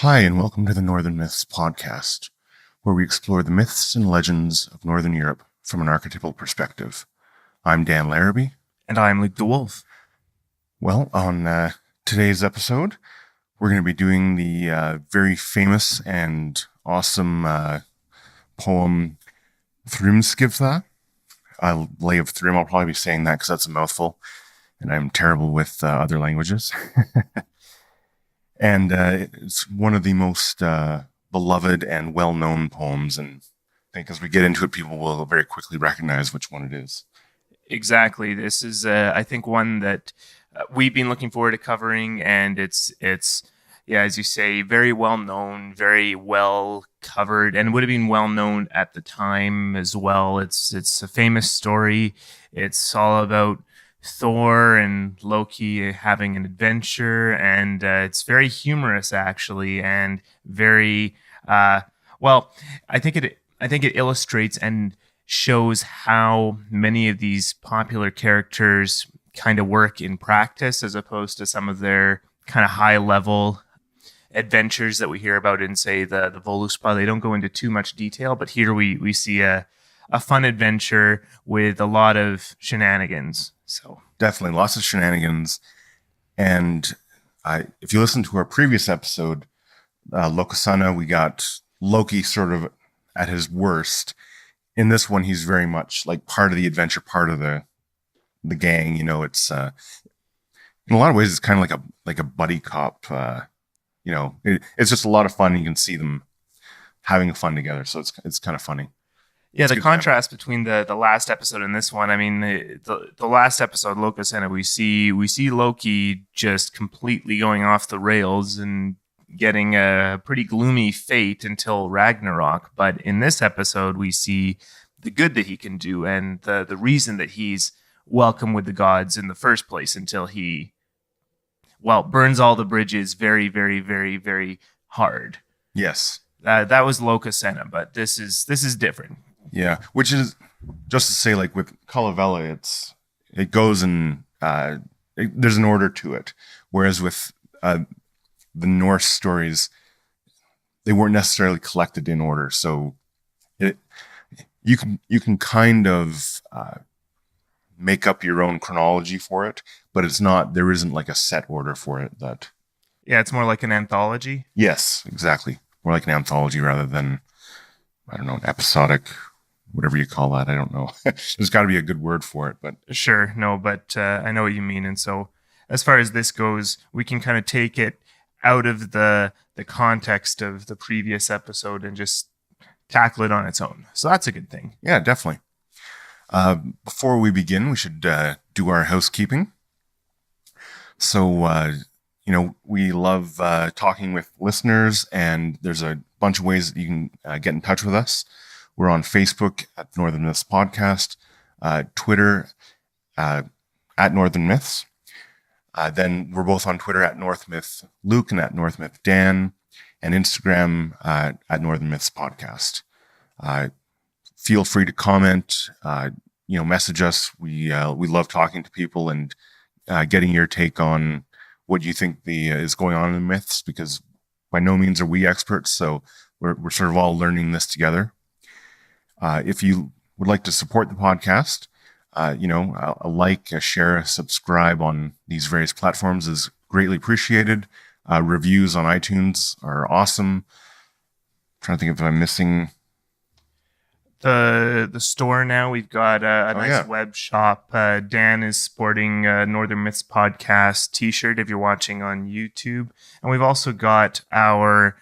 Hi, and welcome to the Northern Myths podcast, where we explore the myths and legends of Northern Europe from an archetypal perspective. I'm Dan Larrabee. And I'm Luke the Wolf. Well, on today's episode, we're going to be doing the very famous and awesome poem Thrimskvida, Lay of Thrym. I'll probably be saying that because that's a mouthful, and I'm terrible with other languages. And it's one of the most beloved and well-known poems. And I think as we get into it, people will very quickly recognize which one it is. Exactly. This is, I think, one that we've been looking forward to covering, and it's, yeah, as you say, very well known, very well covered, and would have been well known at the time as well. It's a famous story. It's all about Thor and Loki having an adventure, and it's very humorous actually, and very well. I think it illustrates and shows how many of these popular characters kind of work in practice, as opposed to some of their kind of high level adventures that we hear about in, say, the Voluspa. They don't go into too much detail, but here we see a fun adventure with a lot of shenanigans. So definitely lots of shenanigans. And if you listen to our previous episode, Lokasana, we got Loki sort of at his worst. In this one, he's very much like part of the adventure, part of the gang. You know, it's in a lot of ways, it's kind of like a buddy cop. It's just a lot of fun. You can see them having fun together. So it's kind of funny. Yeah, the contrast between the last episode and this one. I mean, the last episode, Lokasana, we see Loki just completely going off the rails and getting a pretty gloomy fate until Ragnarok. But in this episode, we see the good that he can do and the reason that he's welcome with the gods in the first place until he, burns all the bridges very, very, very, very hard. Yes. That was Lokasana, but this is different. Yeah, which is just to say, like with Kalevala, it goes in. There's an order to it, whereas with the Norse stories, they weren't necessarily collected in order. So you can kind of make up your own chronology for it, but it's not. There isn't like a set order for it. It's more like an anthology. Yes, exactly. More like an anthology rather than, I don't know, an episodic. Whatever you call that, I don't know. There's got to be a good word for it, but sure, no, but I know what you mean. And so, as far as this goes, we can kind of take it out of the context of the previous episode and just tackle it on its own. So that's a good thing. Yeah, definitely. Before we begin, we should do our housekeeping. So, we love talking with listeners, and there's a bunch of ways that you can get in touch with us. We're on Facebook at Northern Myths Podcast, Twitter at Northern Myths. Then we're both on Twitter at Northmyth Luke and at Northmyth Dan, and Instagram at Northern Myths Podcast. Feel free to comment, message us. We love talking to people and getting your take on what you think is going on in the myths, because by no means are we experts, so we're sort of all learning this together. If you would like to support the podcast, a like, a share, a subscribe on these various platforms is greatly appreciated. Reviews on iTunes are awesome. I'm trying to think if I'm missing the store now. We've got a nice web shop. Dan is sporting a Northern Myths Podcast t-shirt if you're watching on YouTube. And we've also got our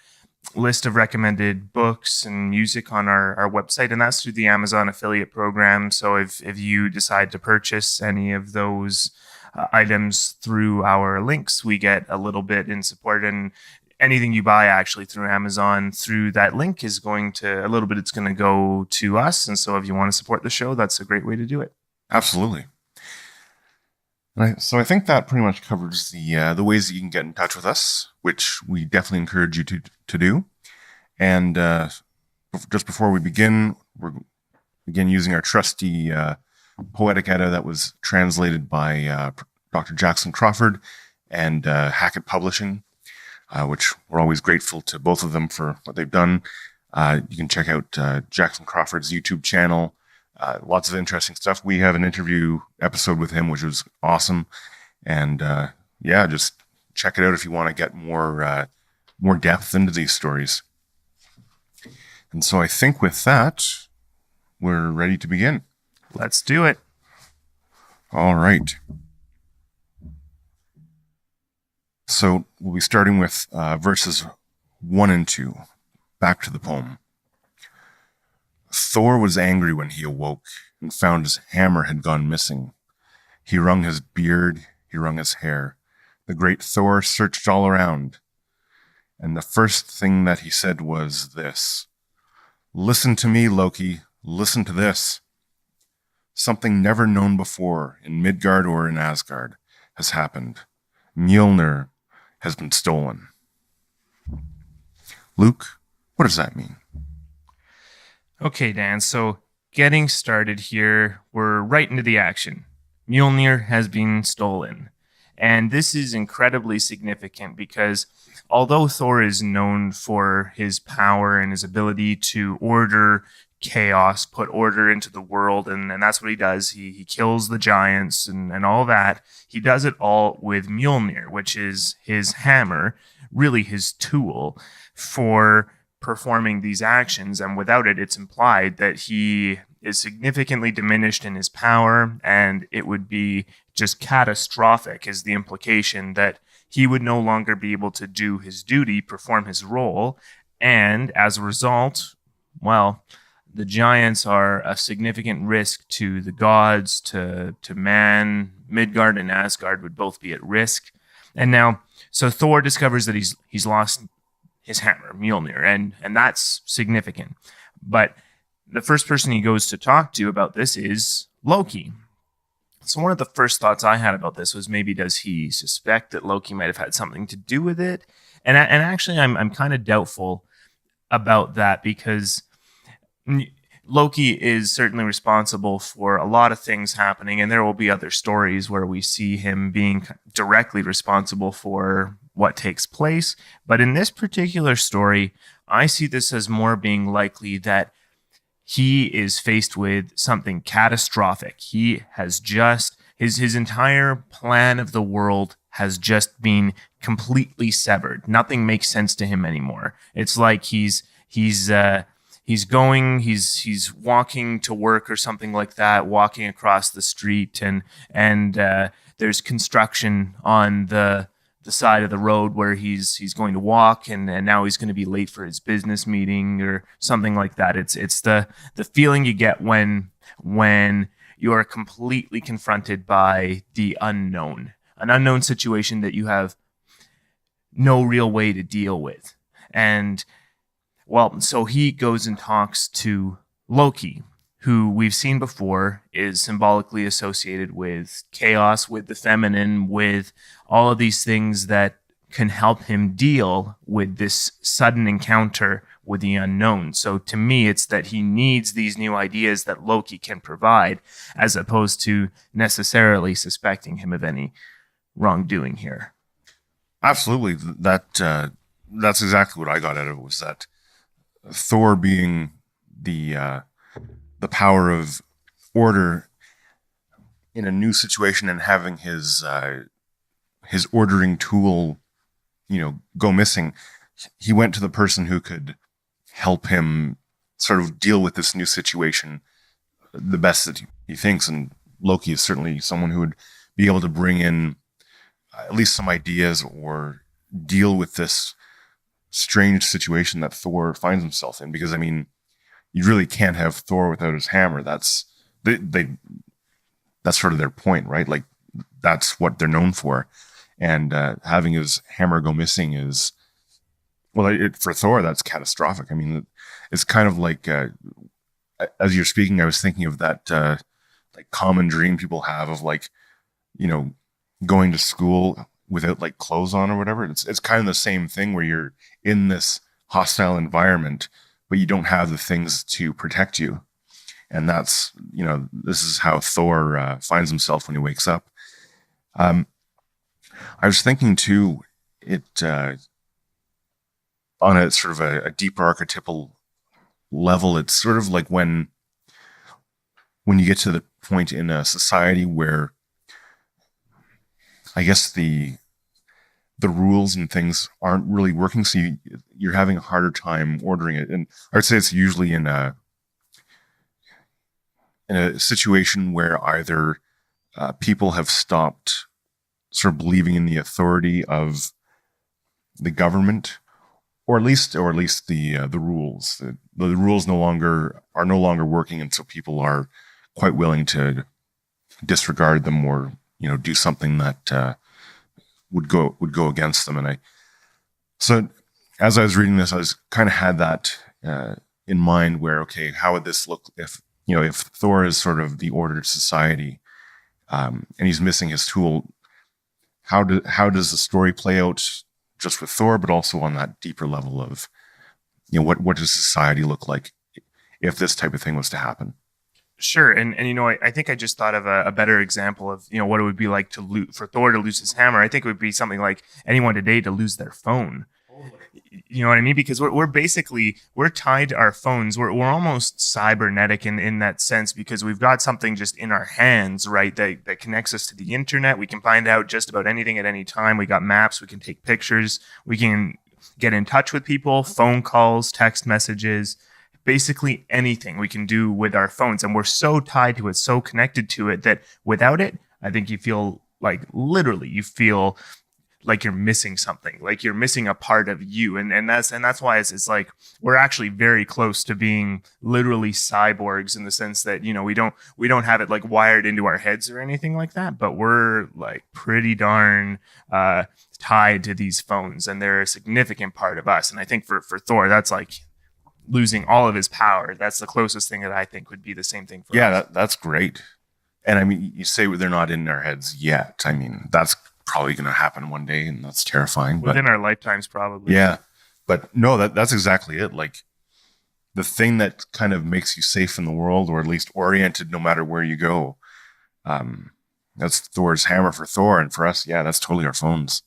list of recommended books and music on our website, and that's through the Amazon affiliate program. So if you decide to purchase any of those items through our links, we get a little bit in support, and anything you buy actually through Amazon through that link is going to, a little bit it's going to go to us. And so if you want to support the show, that's a great way to do it. Absolutely. So I think that pretty much covers the ways that you can get in touch with us, which we definitely encourage you to do. And just before we begin, we're again using our trusty Poetic Edda that was translated by Dr. Jackson Crawford and Hackett Publishing. which we're always grateful to both of them for what they've done. You can check out Jackson Crawford's YouTube channel. Lots of interesting stuff. We have an interview episode with him, which was awesome. And just check it out if you want to get more depth into these stories. And so I think with that, we're ready to begin. Let's do it. All right. So we'll be starting with verses 1 and 2. Back to the poem. Thor was angry when he awoke and found his hammer had gone missing. He wrung his beard, he wrung his hair. The great Thor searched all around. And the first thing that he said was this: "Listen to me, Loki. Listen to this. Something never known before in Midgard or in Asgard has happened. Mjolnir has been stolen." Luke, what does that mean? Okay, Dan, so getting started here, we're right into the action. Mjolnir has been stolen. And this is incredibly significant because although Thor is known for his power and his ability to order chaos, put order into the world, and that's what he does. He kills the giants and all that. He does it all with Mjolnir, which is his hammer, really his tool for performing these actions. And without it, it's implied that he is significantly diminished in his power, and it would be just catastrophic, is the implication that he would no longer be able to do his duty, perform his role, and as a result, well, the giants are a significant risk to the gods, to man. Midgard and Asgard would both be at risk. And now, so Thor discovers that he's lost his hammer, Mjolnir, and that's significant. But the first person he goes to talk to about this is Loki. So one of the first thoughts I had about this was, maybe does he suspect that Loki might have had something to do with it? And actually, I'm kind of doubtful about that, because Loki is certainly responsible for a lot of things happening, and there will be other stories where we see him being directly responsible for what takes place. But in this particular story, I see this as more being likely that he is faced with something catastrophic. He has just, his entire plan of the world has just been completely severed. Nothing makes sense to him anymore. It's like he's walking to work or something like that, walking across the street, and there's construction on the side of the road where he's going to walk, and now he's going to be late for his business meeting or something like that. It's the feeling you get when you are completely confronted by the unknown, an unknown situation that you have no real way to deal with. And well, so he goes and talks to Loki, who we've seen before is symbolically associated with chaos, with the feminine, with all of these things that can help him deal with this sudden encounter with the unknown. So to me, it's that he needs these new ideas that Loki can provide, as opposed to necessarily suspecting him of any wrongdoing here. Absolutely. That's exactly what I got out of it, was that Thor being the power of order in a new situation, and having his ordering tool, go missing. He went to the person who could help him sort of deal with this new situation the best that he thinks. And Loki is certainly someone who would be able to bring in at least some ideas or deal with this strange situation that Thor finds himself in. Because, I mean, you really can't have Thor without his hammer. That's sort of their point, right? Like, that's what they're known for. And having his hammer go missing is, well, for Thor, that's catastrophic. I mean, it's kind of like, as you're speaking, I was thinking of that like common dream people have of, like, going to school without like clothes on or whatever. It's kind of the same thing, where you're in this hostile environment, but you don't have the things to protect you. And that's, this is how Thor finds himself when he wakes up. I was thinking too, on a sort of a deeper archetypal level, it's sort of like when you get to the point in a society where I guess the rules and things aren't really working, so you're having a harder time ordering it. And I would say it's usually in a situation where either people have stopped sort of believing in the authority of the government, or at least the rules. The rules are no longer working, and so people are quite willing to disregard them, or do something that would go against them. So as I was reading this, I was kind of had that in mind, where, okay, how would this look if Thor is sort of the ordered society, and he's missing his tool? How does the story play out just with Thor, but also on that deeper level of, what does society look like if this type of thing was to happen? Sure, and I think I just thought of a better example of what it would be like for Thor to lose his hammer. I think it would be something like anyone today to lose their phone. You know what I mean? Because we're basically tied to our phones. We're almost cybernetic in that sense, because we've got something just in our hands, right? That connects us to the internet. We can find out just about anything at any time. We got maps. We can take pictures. We can get in touch with people. Phone calls, text messages. Basically anything we can do with our phones, and we're so tied to it, so connected to it, that without it, I think you feel like you're missing something, like you're missing a part of you, and that's why it's like we're actually very close to being literally cyborgs, in the sense that we don't have it like wired into our heads or anything like that, but we're like pretty darn tied to these phones, and they're a significant part of us. And I think for Thor, that's like losing all of his power. That's the closest thing that I think would be the same thing for us. That's great. And I mean, you say they're not in our heads yet. I mean, that's probably going to happen one day, and that's terrifying. Within our lifetimes, probably. Yeah. But no, that's exactly it. Like, the thing that kind of makes you safe in the world, or at least oriented no matter where you go, that's Thor's hammer for Thor. And for us, that's totally our phones.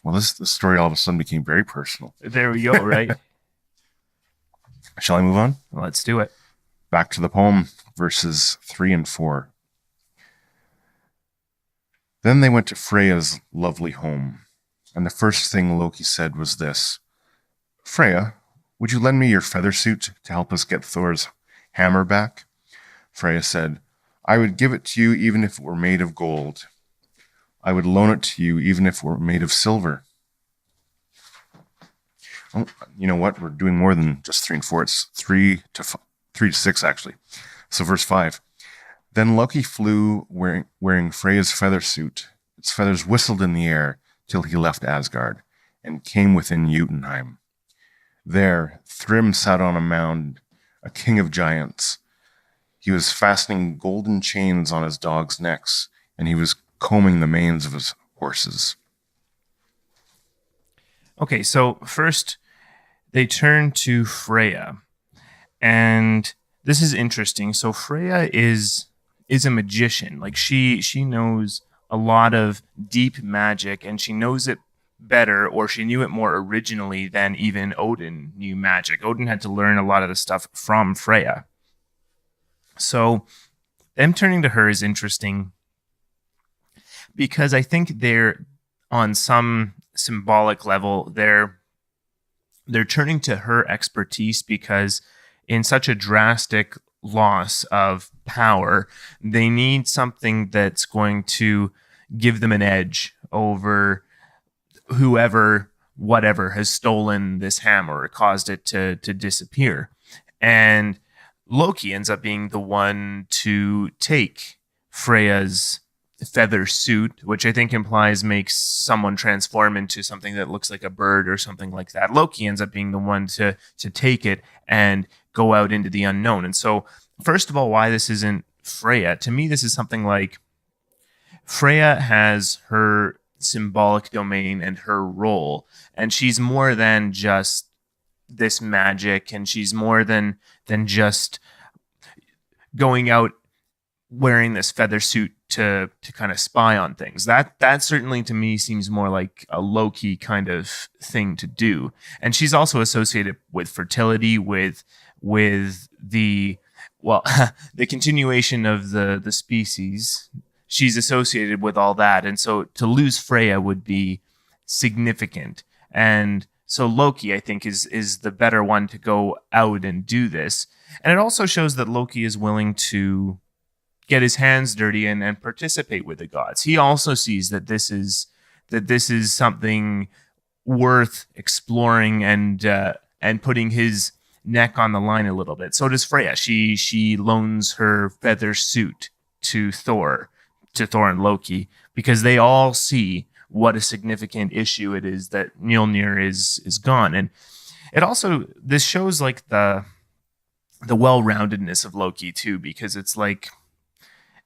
Well, this story all of a sudden became very personal. There we go, right? Shall I move on? Let's do it. Back to the poem, verses 3 and 4. Then they went to Freya's lovely home, and the first thing Loki said was this: "Freya, would you lend me your feather suit to help us get Thor's hammer back?" Freya said, "I would give it to you even if it were made of gold. I would loan it to you even if it were made of silver." Oh, you know what? We're doing more than just 3 and 4. It's 3 to 6, actually. So verse 5. Then Loki flew wearing Freya's feather suit. Its feathers whistled in the air till he left Asgard and came within Jotunheim. There, Thrym sat on a mound, a king of giants. He was fastening golden chains on his dogs' necks, and he was combing the manes of his horses. Okay, so first they turn to Freya, and this is interesting. So Freya is a magician. Like she knows a lot of deep magic, and she knows it better, or she knew it more originally than even Odin knew magic. Odin had to learn a lot of the stuff from Freya. So them turning to her is interesting, because I think they're on some symbolic level, they're turning to her expertise, because in such a drastic loss of power, they need something that's going to give them an edge over whatever has stolen this hammer or caused it to disappear. And Loki ends up being the one to take Freya's feather suit, which I think implies makes someone transform into something that looks like a bird or something like that. Loki ends up being the one to take it and go out into the unknown. And so, first of all, why this isn't Freya? To me, this is something like Freya has her symbolic domain and her role, and she's more than just this magic, and she's more than just going out wearing this feather suit to kind of spy on things. That certainly to me seems more like a Loki kind of thing to do. And she's also associated with fertility, with the well, the continuation of the species. She's associated with all that, and so to lose Freya would be significant. And so Loki, I think, is the better one to go out and do this. And it also shows that Loki is willing to get his hands dirty and participate with the gods. He also sees that this is something worth exploring and putting his neck on the line a little bit. So does Freya. She loans her feather suit to Thor and Loki, because they all see what a significant issue it is that Mjolnir is gone. And it also, this shows like the well-roundedness of Loki too, because it's like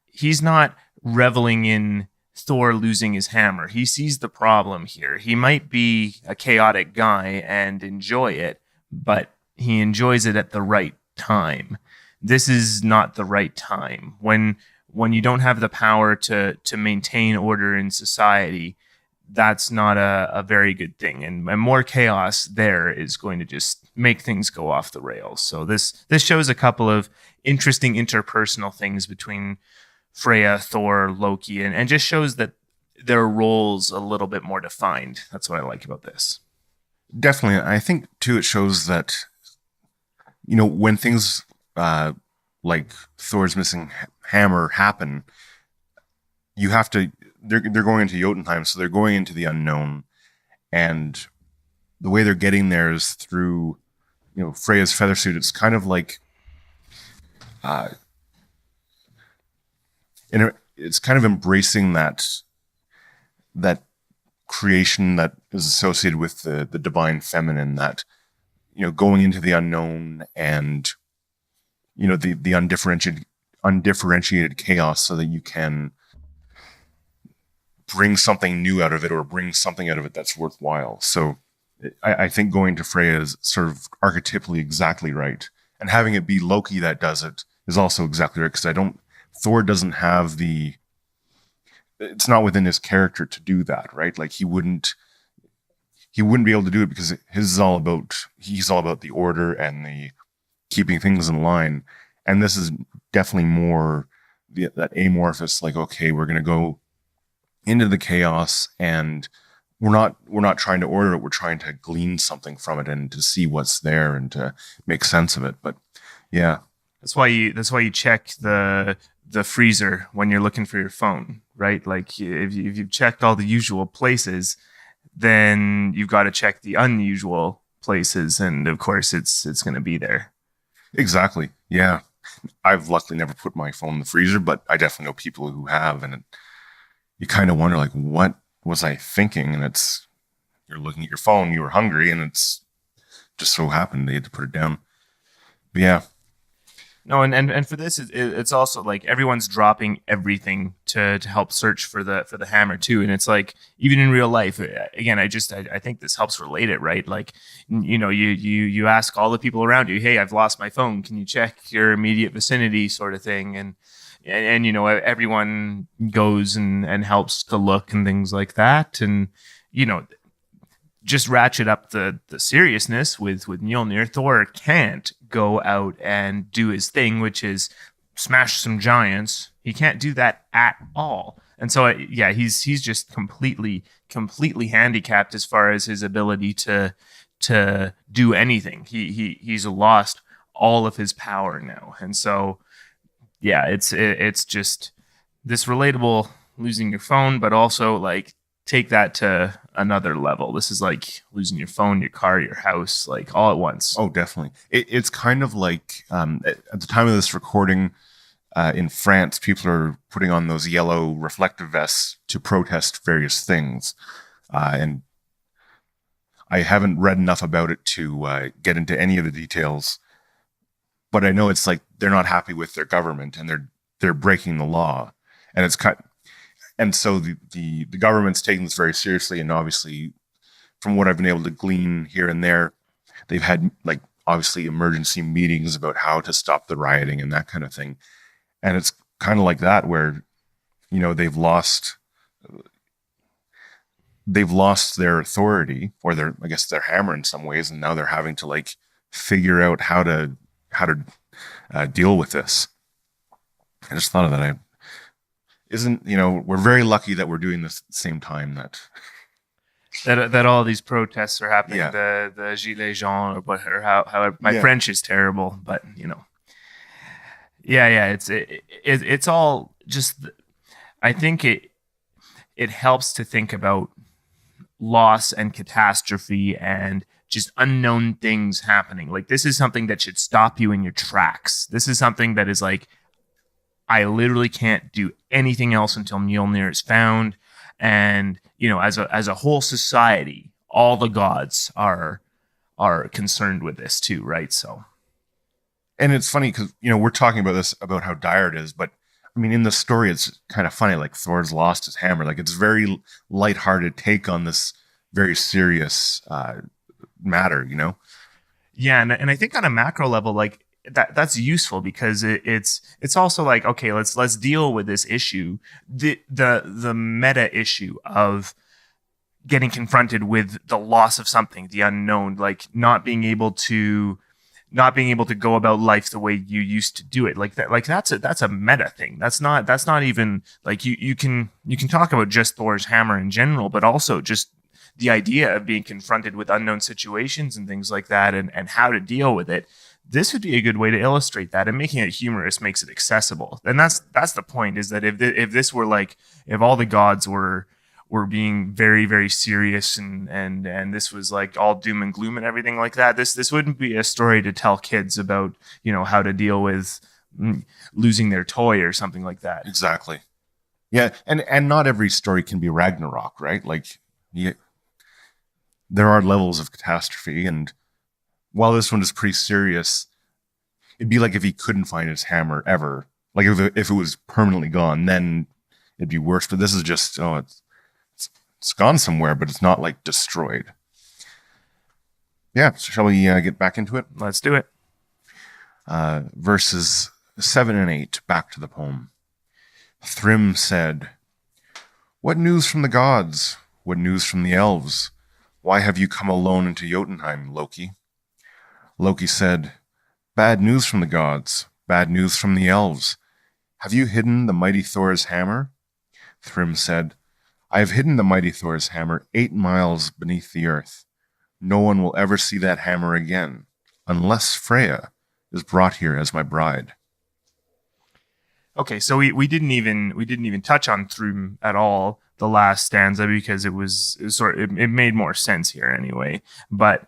he's not reveling in Thor losing his hammer. He sees the problem here. He might be a chaotic guy and enjoy it, but he enjoys it at the right time. This is not the right time. When you don't have the power to maintain order in society, that's not a very good thing. And more chaos there is going to just make things go off the rails. So this shows a couple of interesting interpersonal things between Freya, Thor, Loki, and just shows that their roles a little bit more defined. That's what I like about this. Definitely. I think too, it shows that, when things like Thor's missing hammer happen, you have to, they're going into Jotunheim, so they're going into the unknown. And the way they're getting there is through, Freya's feather suit. It's kind of like, it's kind of embracing that creation that is associated with the divine feminine, that, going into the unknown and, the undifferentiated chaos, so that you can bring something new out of it, or bring something out of it that's worthwhile. So I think going to Freya is sort of archetypally exactly right. And having it be Loki that does it is also exactly right, because Thor doesn't have it's not within his character to do that, right? Like he wouldn't be able to do it, because he's all about the order and the keeping things in line. And this is definitely more that amorphous, like, okay, we're going to go into the chaos, and we're not trying to order it. We're trying to glean something from it and to see what's there and to make sense of it. But yeah, that's why you check the freezer when you're looking for your phone, right? Like if you've checked all the usual places, then you've got to check the unusual places, and of course it's going to be there. Exactly. Yeah. I've luckily never put my phone in the freezer, but I definitely know people who have, and you kind of wonder, like, what was I thinking? And you're looking at your phone, you were hungry, and it's just so happened they had to put it down. But yeah. No, and for this, it's also like everyone's dropping everything to help search for the hammer too, and it's like even in real life. Again, I think this helps relate it, right? Like, you ask all the people around you, hey, I've lost my phone. Can you check your immediate vicinity, sort of thing, and everyone goes and helps to look and things like that, and just ratchet up the seriousness with Mjolnir. Thor can't go out and do his thing, which is smash some giants. He can't do that at all. And so, he's just completely handicapped as far as his ability to do anything. He's lost all of his power now. And so, it's just this relatable losing your phone, but also like take that to another level. This is like losing your phone, your car, your house, like all at once. Oh, definitely. It's kind of like at the time of this recording, in France, people are putting on those yellow reflective vests to protest various things. And I haven't read enough about it to get into any of the details, but I know it's like they're not happy with their government, and they're breaking the law, and it's kind. And so the government's taking this very seriously, and obviously, from what I've been able to glean here and there, they've had like obviously emergency meetings about how to stop the rioting and that kind of thing. And it's kind of like that, where, you know, they've lost their authority, or I guess their hammer in some ways, and now they're having to like figure out how to deal with this. I just thought of that. We're very lucky that we're doing this at the same time that all these protests are happening. Yeah. The Gilets jaunes, or how my French is terrible, but you know, yeah. It's all just. I think it helps to think about loss and catastrophe and just unknown things happening. Like, this is something that should stop you in your tracks. This is something that is like, I literally can't do anything else until Mjolnir is found. And, you know, as a whole society, all the gods are concerned with this too, right? So, and it's funny because, you know, we're talking about this, about how dire it is, but I mean, in the story, it's kind of funny. Like, Thor's lost his hammer. Like, it's very lighthearted take on this very serious matter, you know? Yeah, and I think on a macro level, like, that's useful because it's also like, okay, let's deal with this issue, the meta issue of getting confronted with the loss of something, the unknown, like not being able to go about life the way you used to do it. Like that's a meta thing. That's not even like you can talk about just Thor's hammer in general, but also just the idea of being confronted with unknown situations and things like that, and how to deal with it. This would be a good way to illustrate that, and making it humorous makes it accessible. And that's the point, is that if this were like, if all the gods were being very, very serious and this was like all doom and gloom and everything like that, this wouldn't be a story to tell kids about, you know, how to deal with losing their toy or something like that. Exactly. Yeah, and not every story can be Ragnarok, right? Like, there are levels of catastrophe, and while this one is pretty serious, it'd be like if he couldn't find his hammer ever. Like, if it was permanently gone, then it'd be worse. But this is just, it's gone somewhere, but it's not like destroyed. Yeah, so shall we get back into it? Let's do it. Verses 7 and 8, back to the poem. Thrym said, "What news from the gods? What news from the elves? Why have you come alone into Jotunheim, Loki?" Loki said, "Bad news from the gods, bad news from the elves. Have you hidden the mighty Thor's hammer?" Thrym said, "I have hidden the mighty Thor's hammer 8 miles beneath the earth. No one will ever see that hammer again, unless Freya is brought here as my bride." Okay, so we didn't even touch on Thrym at all the last stanza, because it made more sense here anyway. But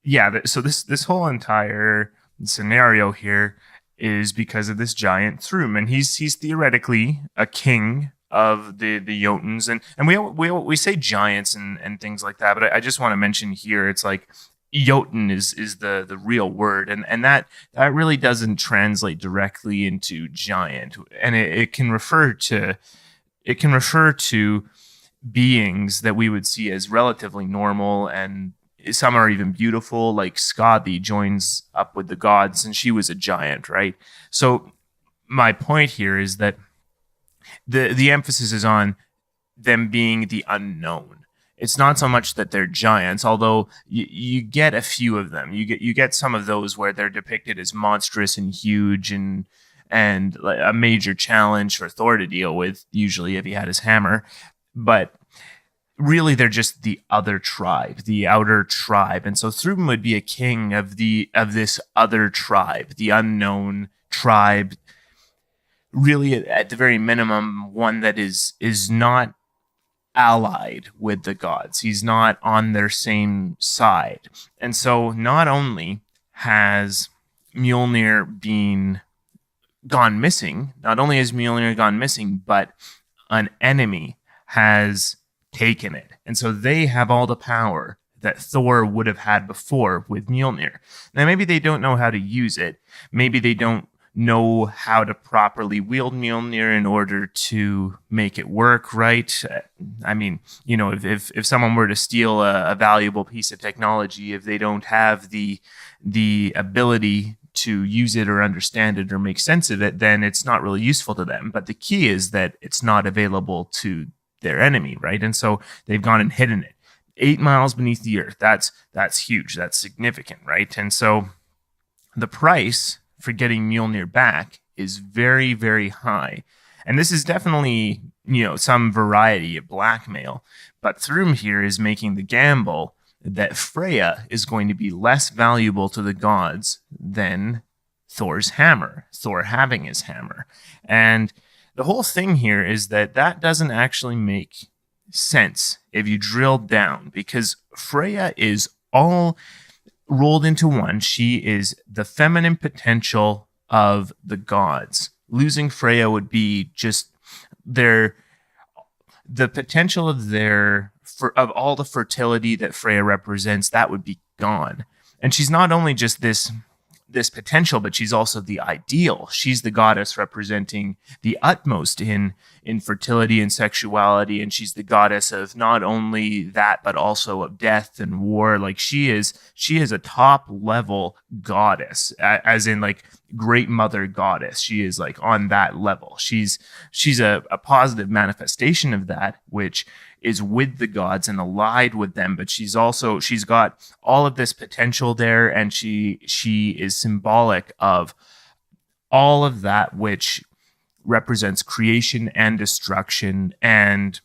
yeah, so this whole entire scenario here is because of this giant Thrym, and he's theoretically a king of the Jotuns, and we say giants and things like that, but I just want to mention here, it's like Jotun is the real word, and that really doesn't translate directly into giant, and it can refer to beings that we would see as relatively normal, and some are even beautiful. Like Skadi joins up with the gods, and she was a giant, right? So my point here is that the emphasis is on them being the unknown. It's not so much that they're giants, although you get a few of them. You get some of those where they're depicted as monstrous and huge and a major challenge for Thor to deal with, usually if he had his hammer. But really, they're just the other tribe, the outer tribe. And so Thrym would be a king of this other tribe, the unknown tribe. Really, at the very minimum, one that is not allied with the gods. He's not on their same side. And so not only has Mjolnir gone missing, but an enemy has taken it. And so they have all the power that Thor would have had before with Mjolnir. Now, maybe they don't know how to use it. Maybe they don't know how to properly wield Mjolnir in order to make it work right. I mean, you know, if someone were to steal a valuable piece of technology, if they don't have the ability to use it or understand it or make sense of it, then it's not really useful to them. But the key is that it's not available to their enemy, right? And so they've gone and hidden it 8 miles beneath the earth. That's huge. That's significant, right? And so the price for getting Mjolnir back is very, very high. And this is definitely, some variety of blackmail. But Thrym here is making the gamble that Freya is going to be less valuable to the gods than Thor's hammer, Thor having his hammer. And the whole thing here is that doesn't actually make sense if you drill down, because Freya is all rolled into one. She is the feminine potential of the gods. Losing Freya would be just the potential of of all the fertility that Freya represents, that would be gone. And she's not only just this potential, but she's also the ideal. She's the goddess representing the utmost in fertility and sexuality, and she's the goddess of not only that, but also of death and war. Like she is a top level goddess, as in like great mother goddess. She is like on that level. She's a positive manifestation of that, which is with the gods and allied with them, but she's got all of this potential there, and she is symbolic of all of that which represents creation and destruction, and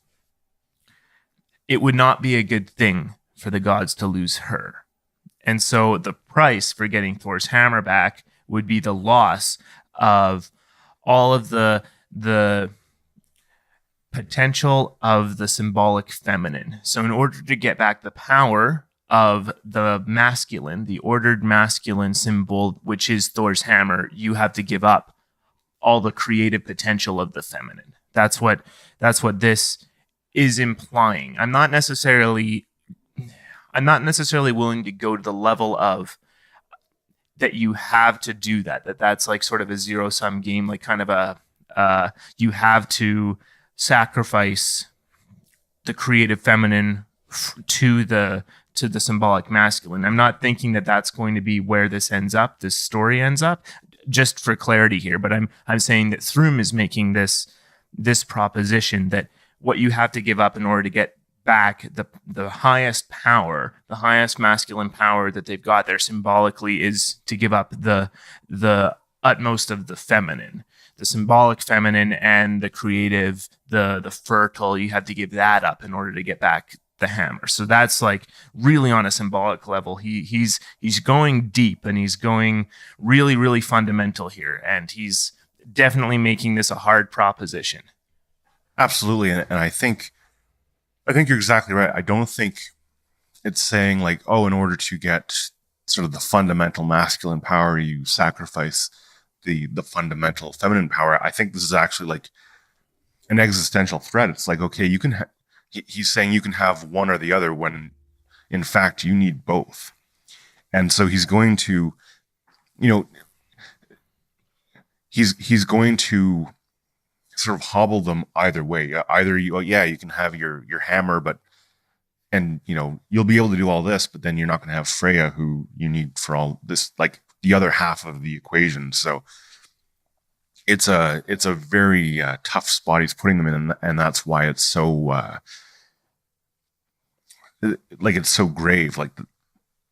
it would not be a good thing for the gods to lose her. And so the price for getting Thor's hammer back would be the loss of all of the potential of the symbolic feminine. So in order to get back the power of the masculine, the ordered masculine symbol, which is Thor's hammer, you have to give up all the creative potential of the feminine. That's what this is implying. I'm not necessarily willing to go to the level of that you have to do that's like sort of a zero-sum game, like kind of you have to sacrifice the creative feminine to the symbolic masculine. I'm not thinking that that's going to be where this story ends up, just for clarity here. But I'm saying that Thrym is making this proposition that what you have to give up in order to get back the highest power, the highest masculine power that they've got there symbolically, is to give up the utmost of the feminine. The symbolic feminine and the creative, the fertile, you have to give that up in order to get back the hammer. So that's like really on a symbolic level. He's going deep, and he's going really, really fundamental here. And he's definitely making this a hard proposition. Absolutely. And I think you're exactly right. I don't think it's saying like, oh, in order to get sort of the fundamental masculine power, you sacrifice the fundamental feminine power. I think this is actually like an existential threat. It's like, okay, he's saying you can have one or the other when in fact you need both. And so he's going to, he's going to sort of hobble them either way. Either you can have your hammer, and you'll be able to do all this, but then you're not going to have Freya, who you need for all this, like the other half of the equation. So it's a very tough spot he's putting them in, and that's why it's so it's so grave. Like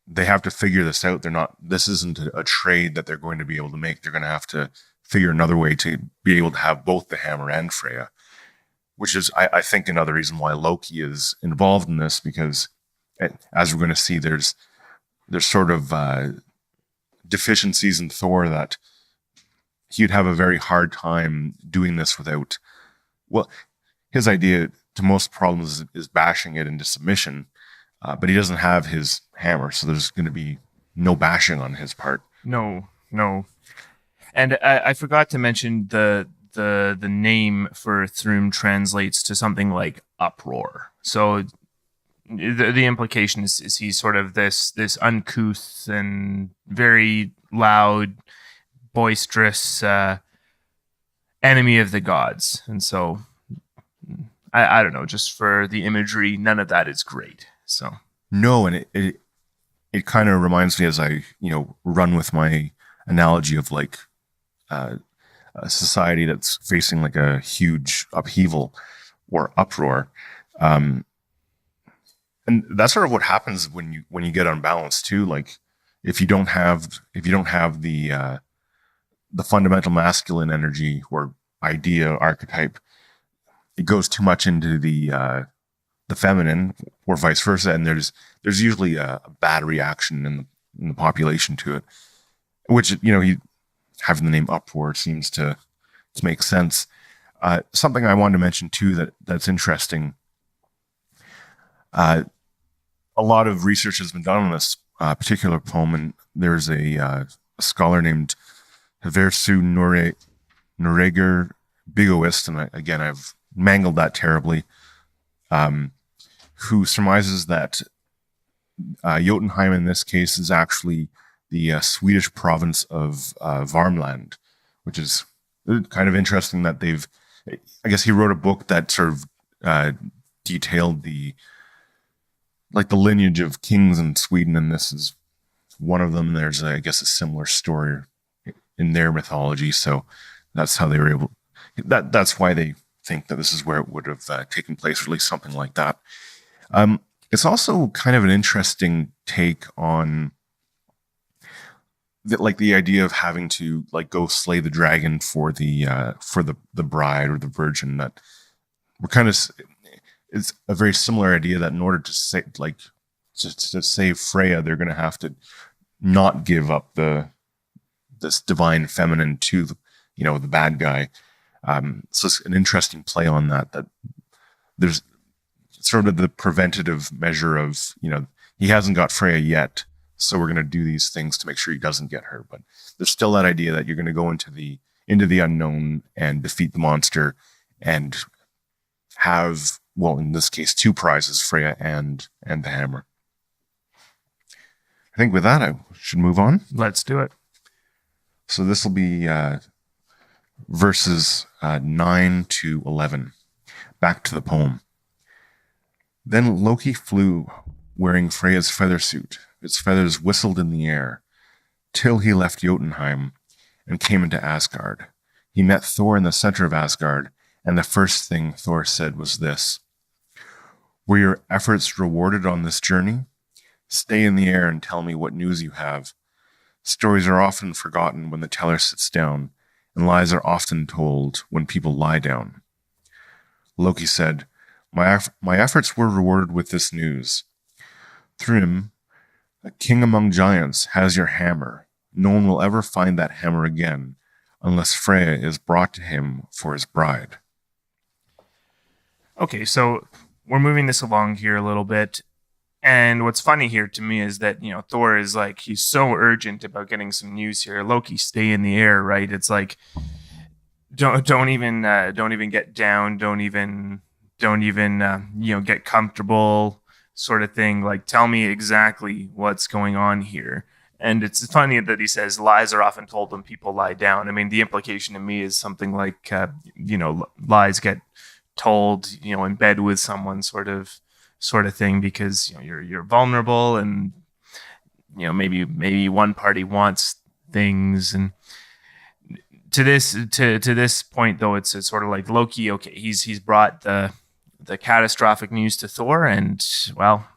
they have to figure this out. This isn't a trade that they're going to be able to make. They're going to have to figure another way to be able to have both the hammer and Freya, which is, I think, another reason why Loki is involved in this, because as we're going to see, there's sort of deficiencies in Thor that he'd have a very hard time doing this without. Well, his idea to most problems is bashing it into submission, but he doesn't have his hammer, so there's going to be no bashing on his part. No. And I forgot to mention the name for Thrym translates to something like uproar. So the implication is he's sort of this uncouth and very loud, boisterous enemy of the gods. And so I don't know, just for the imagery, none of that is great. So no, and it kind of reminds me, as I run with my analogy of like a society that's facing like a huge upheaval or uproar. And that's sort of what happens when you get unbalanced too. Like if you don't have the fundamental masculine energy or idea archetype, it goes too much into the feminine or vice versa, and there's usually a bad reaction in the population to it, which he having the name uproar seems to make sense. Something I wanted to mention too that's interesting. A lot of research has been done on this particular poem, and there's a scholar named Haversu Noreger Bigoist, and again I've mangled that terribly, who surmises that Jotunheim in this case is actually the Swedish province of Värmland, which is kind of interesting that I guess he wrote a book that sort of detailed the lineage of kings in Sweden, and this is one of them. There's, I guess, a similar story in their mythology, so that's how they were able. That's why they think that this is where it would have taken place, or at least something like that. It's also kind of an interesting take on the idea of having to go slay the dragon for the bride or the virgin. That we're kind of. It's a very similar idea that in order to say, to save Freya, they're going to have to not give up this divine feminine to the bad guy. So it's an interesting play on that there's sort of the preventative measure of, he hasn't got Freya yet, so we're going to do these things to make sure he doesn't get her. But there's still that idea that you're going to go into the unknown and defeat the monster and have, well, in this case, two prizes, Freya and the hammer. I think with that, I should move on. Let's do it. So this will be verses 9 to 11. Back to the poem. Then Loki flew, wearing Freya's feather suit. Its feathers whistled in the air, till he left Jotunheim and came into Asgard. He met Thor in the center of Asgard, and the first thing Thor said was this: "Were your efforts rewarded on this journey? Stay in the air and tell me what news you have. Stories are often forgotten when the teller sits down, and lies are often told when people lie down." Loki said, My efforts were rewarded with this news. Thrym, a king among giants, has your hammer. No one will ever find that hammer again, unless Freya is brought to him for his bride. Okay, so we're moving this along here a little bit. And what's funny here to me is that, Thor is he's so urgent about getting some news here. Loki, stay in the air, right? It's don't even get down. Don't even get comfortable, sort of thing. Tell me exactly what's going on here. And it's funny that he says lies are often told when people lie down. I mean, the implication to me is something like, lies get told, in bed with someone, sort of thing, because you're vulnerable, and maybe one party wants things. And to this point, though, it's sort of like Loki. Okay, he's brought the catastrophic news to Thor, and well,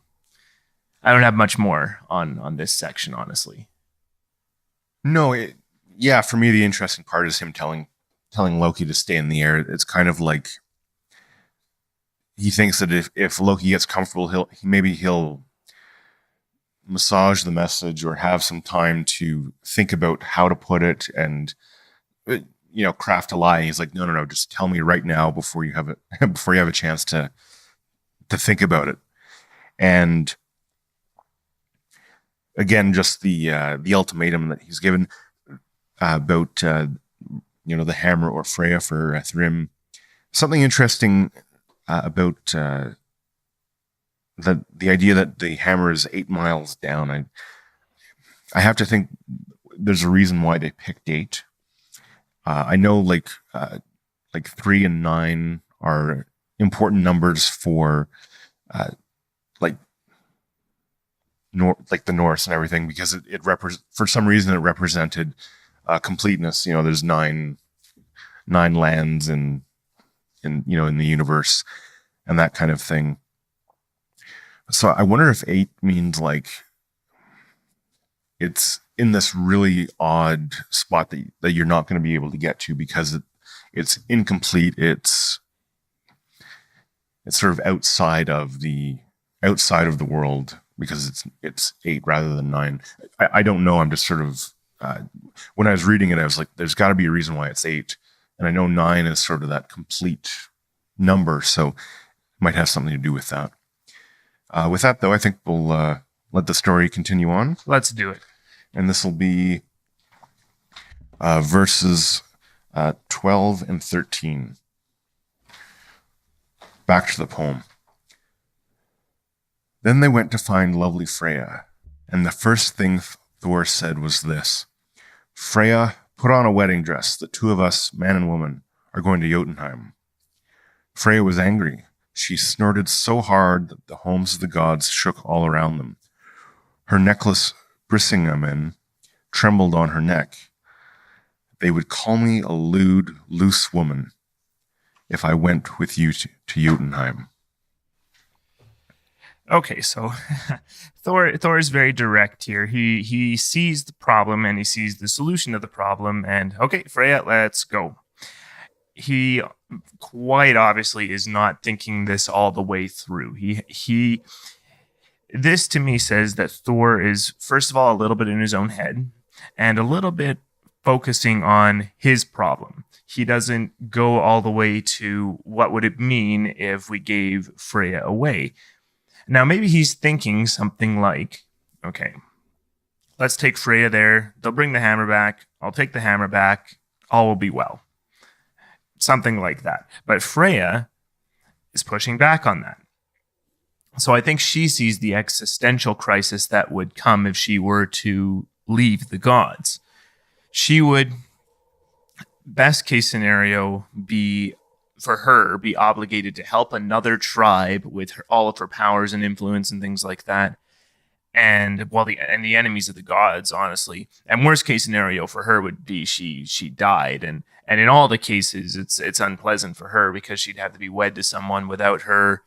I don't have much more on this section, honestly. No, for me, the interesting part is him telling Loki to stay in the air. It's kind of like he thinks that if Loki gets comfortable, he'll massage the message or have some time to think about how to put it and craft a lie. He's like, no, just tell me right now before you have a chance to think about it. And again, just the ultimatum that he's given about the hammer or Freya for Thrym. Something interesting about the idea that the hammer is 8 miles down. I have to think there's a reason why they picked 8. I know 3 and 9 are important numbers for the Norse and everything, because it for some reason it represented completeness. There's nine lands in the universe and that kind of thing. So I wonder if 8 means like it's in this really odd spot that you're not going to be able to get to because it's incomplete. It's sort of outside of the world because it's 8 rather than 9. I don't know. I'm just sort of when I was reading it, I was like, there's got to be a reason why it's 8. And I know 9 is sort of that complete number, so it might have something to do with that. With that, though, I think we'll let the story continue on. Let's do it. And this will be verses 12 and 13. Back to the poem. Then they went to find lovely Freya, and the first thing Thor said was this: Freya, put on a wedding dress. The two of us, man and woman, are going to Jotunheim. Freya was angry. She snorted so hard that the homes of the gods shook all around them. Her necklace, Brisingamen, trembled on her neck. They would call me a lewd, loose woman if I went with you to Jotunheim. Okay, so Thor is very direct here. He sees the problem and he sees the solution to the problem, and okay, Freya, let's go. He quite obviously is not thinking this all the way through. This to me says that Thor is, first of all, a little bit in his own head and a little bit focusing on his problem. He doesn't go all the way to what would it mean if we gave Freya away. Now, maybe he's thinking something like, okay, let's take Freya there. They'll bring the hammer back. I'll take the hammer back. All will be well. Something like that. But Freya is pushing back on that. So I think she sees the existential crisis that would come if she were to leave the gods. She would, best case scenario, be obligated to help another tribe with all of her powers and influence and things like that. And the enemies of the gods, honestly. And worst case scenario for her would be she died. And in all the cases, it's unpleasant for her because she'd have to be wed to someone without her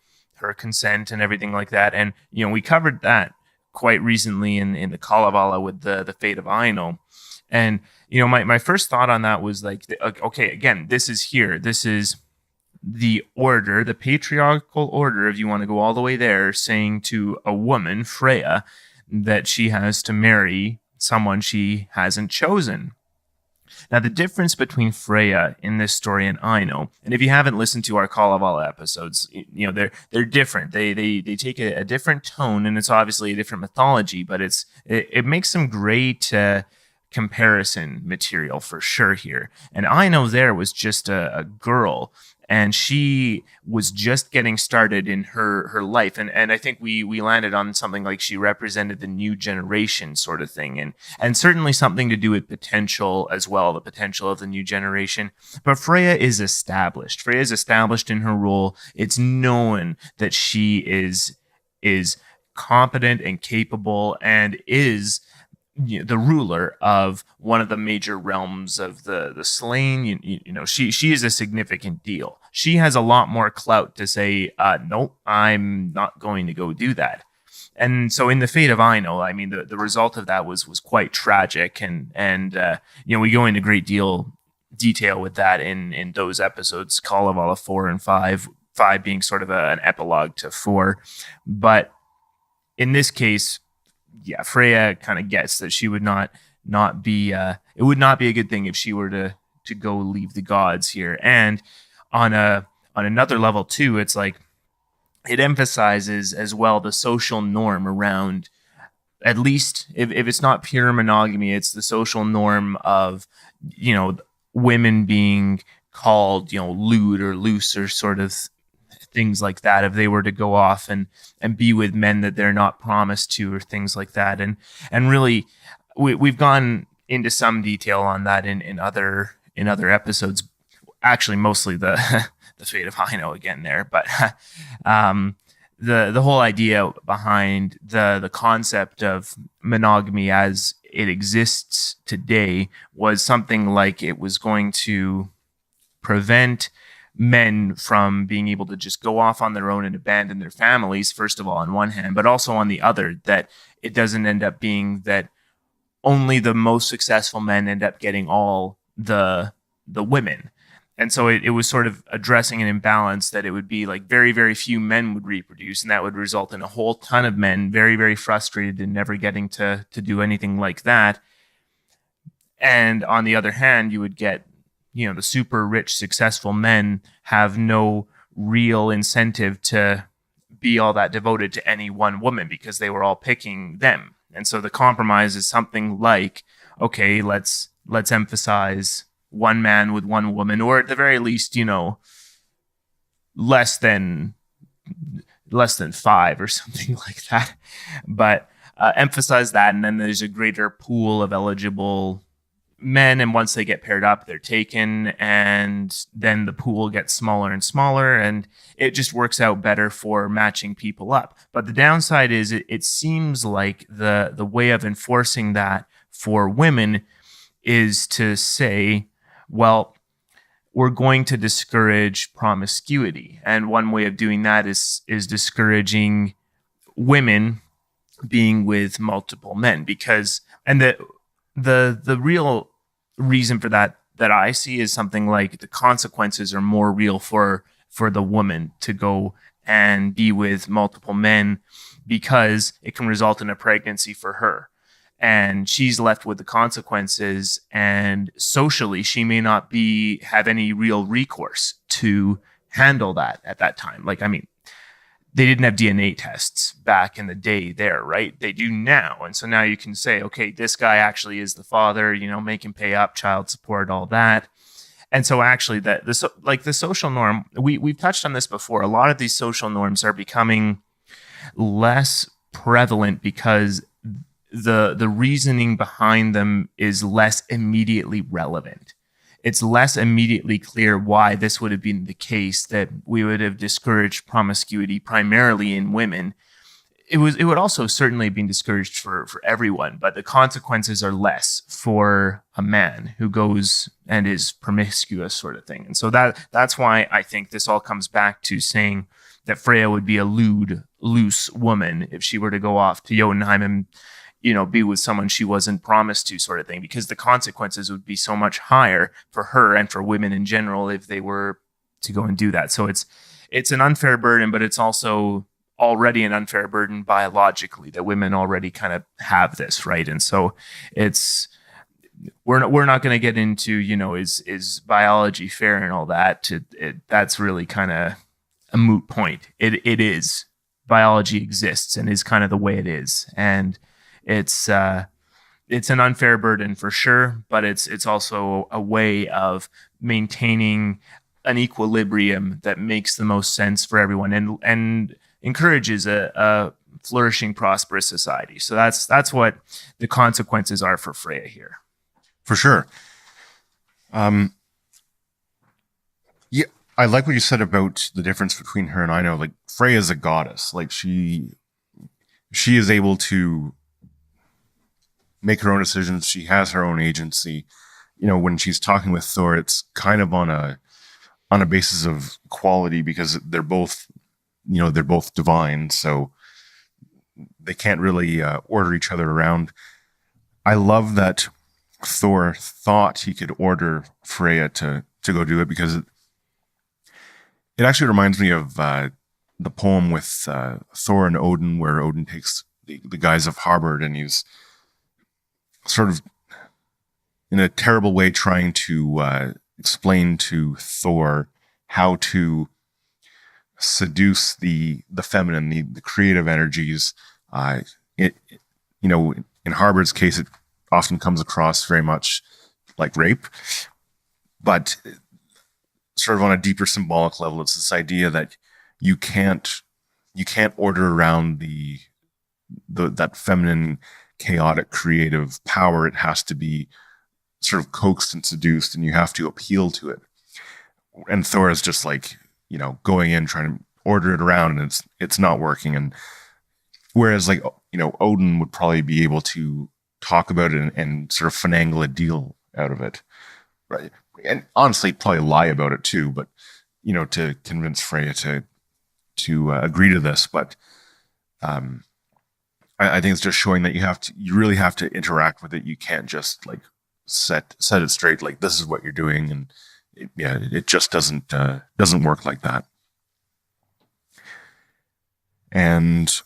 consent and everything like that. And we covered that quite recently in the Kalevala with the fate of Aino. And my first thought on that was like, okay, again, this is the order, the patriarchal order, if you want to go all the way there, saying to a woman, Freya, that she has to marry someone she hasn't chosen. Now, the difference between Freya in this story and Aino, and if you haven't listened to our Kalevala episodes, they're different. They take a different tone, and it's obviously a different mythology, but it makes some great comparison material for sure here. And Aino there was just a girl, and she was just getting started in her life. And I think we landed on something like she represented the new generation sort of thing. And certainly something to do with potential as well, the potential of the new generation. But Freya is established. Freya is established in her role. It's known that she is competent and capable and is the ruler of one of the major realms of the slain. She is a significant deal. She has a lot more clout to say, nope, I'm not going to go do that. And so in the fate of Aino, I mean, the result of that was quite tragic. And we go into great detail with that in those episodes, Kalevala 4 and 5 being sort of an epilogue to 4. But in this case, yeah, Freya kind of gets that she would not be it would not be a good thing if she were to go leave the gods here. And on another level too, it's like it emphasizes as well the social norm around, at least if it's not pure monogamy, it's the social norm of women being called lewd or loose or sort of things like that if they were to go off and be with men that they're not promised to or things like that. And really we've gone into some detail on that in other episodes, actually mostly the fate of Aino again there, but the whole idea behind the concept of monogamy as it exists today was something like it was going to prevent men from being able to just go off on their own and abandon their families, first of all, on one hand, but also on the other, that it doesn't end up being that only the most successful men end up getting all the women. And so it was sort of addressing an imbalance that it would be like very, very few men would reproduce, and that would result in a whole ton of men very, very frustrated and never getting to do anything like that. And on the other hand, you would get, the super rich, successful men have no real incentive to be all that devoted to any one woman because they were all picking them. And so the compromise is something like, okay, let's emphasize one man with one woman, or at the very least, less than 5 or something like that. But emphasize that, and then there's a greater pool of eligible men, and once they get paired up, they're taken, and then the pool gets smaller and smaller, and it just works out better for matching people up. But the downside is it seems like the way of enforcing that for women is to say, well, we're going to discourage promiscuity, and one way of doing that is discouraging women being with multiple men, because the real reason for that I see is something like the consequences are more real for the woman to go and be with multiple men, because it can result in a pregnancy for her, and she's left with the consequences, and socially she may not have any real recourse to handle that at that time. Like, I mean, they didn't have DNA tests back in the day there, right? They do now. And so now you can say, okay, this guy actually is the father, make him pay up child support, all that. And so actually the social norm, we've touched on this before. A lot of these social norms are becoming less prevalent because the reasoning behind them is less immediately relevant. It's less immediately clear why this would have been the case, that we would have discouraged promiscuity primarily in women. It would also certainly have been discouraged for everyone, but the consequences are less for a man who goes and is promiscuous, sort of thing. And so that's why I think this all comes back to saying that Freya would be a lewd, loose woman if she were to go off to Jotunheim and be with someone she wasn't promised to, sort of thing, because the consequences would be so much higher for her and for women in general if they were to go and do that. So it's an unfair burden, but it's also already an unfair burden biologically, that women already kind of have this, right? And so we're not going to get into, is biology fair and all that. That's really kind of a moot point. It is. Biology exists and is kind of the way it is. And it's an unfair burden for sure, but it's also a way of maintaining an equilibrium that makes the most sense for everyone and encourages a flourishing, prosperous society. So that's what the consequences are for Freya here. For sure. Yeah, I like what you said about the difference between her and Ino. Like, Freya is a goddess. Like, she is able to make her own decisions. She has her own agency. When she's talking with Thor, it's kind of on a basis of quality, because they're both divine. So they can't really order each other around. I love that Thor thought he could order Freya to go do it, because it actually reminds me of the poem with Thor and Odin, where Odin takes the guise of Harbard, and he's sort of in a terrible way trying to explain to Thor how to seduce the feminine, the creative energies. In Harbard's case, it often comes across very much like rape, but sort of on a deeper symbolic level, it's this idea that you can't order around that feminine, chaotic, creative power. It has to be sort of coaxed and seduced, and you have to appeal to it. And Thor is just like, going in, trying to order it around, and it's not working. And whereas, like, Odin would probably be able to talk about it and sort of finagle a deal out of it, right? And honestly, probably lie about it too, but to convince Freya to agree to this. But I think it's just showing that you really have to interact with it. You can't just like set it straight, like this is what you're doing, and it just doesn't work like that. And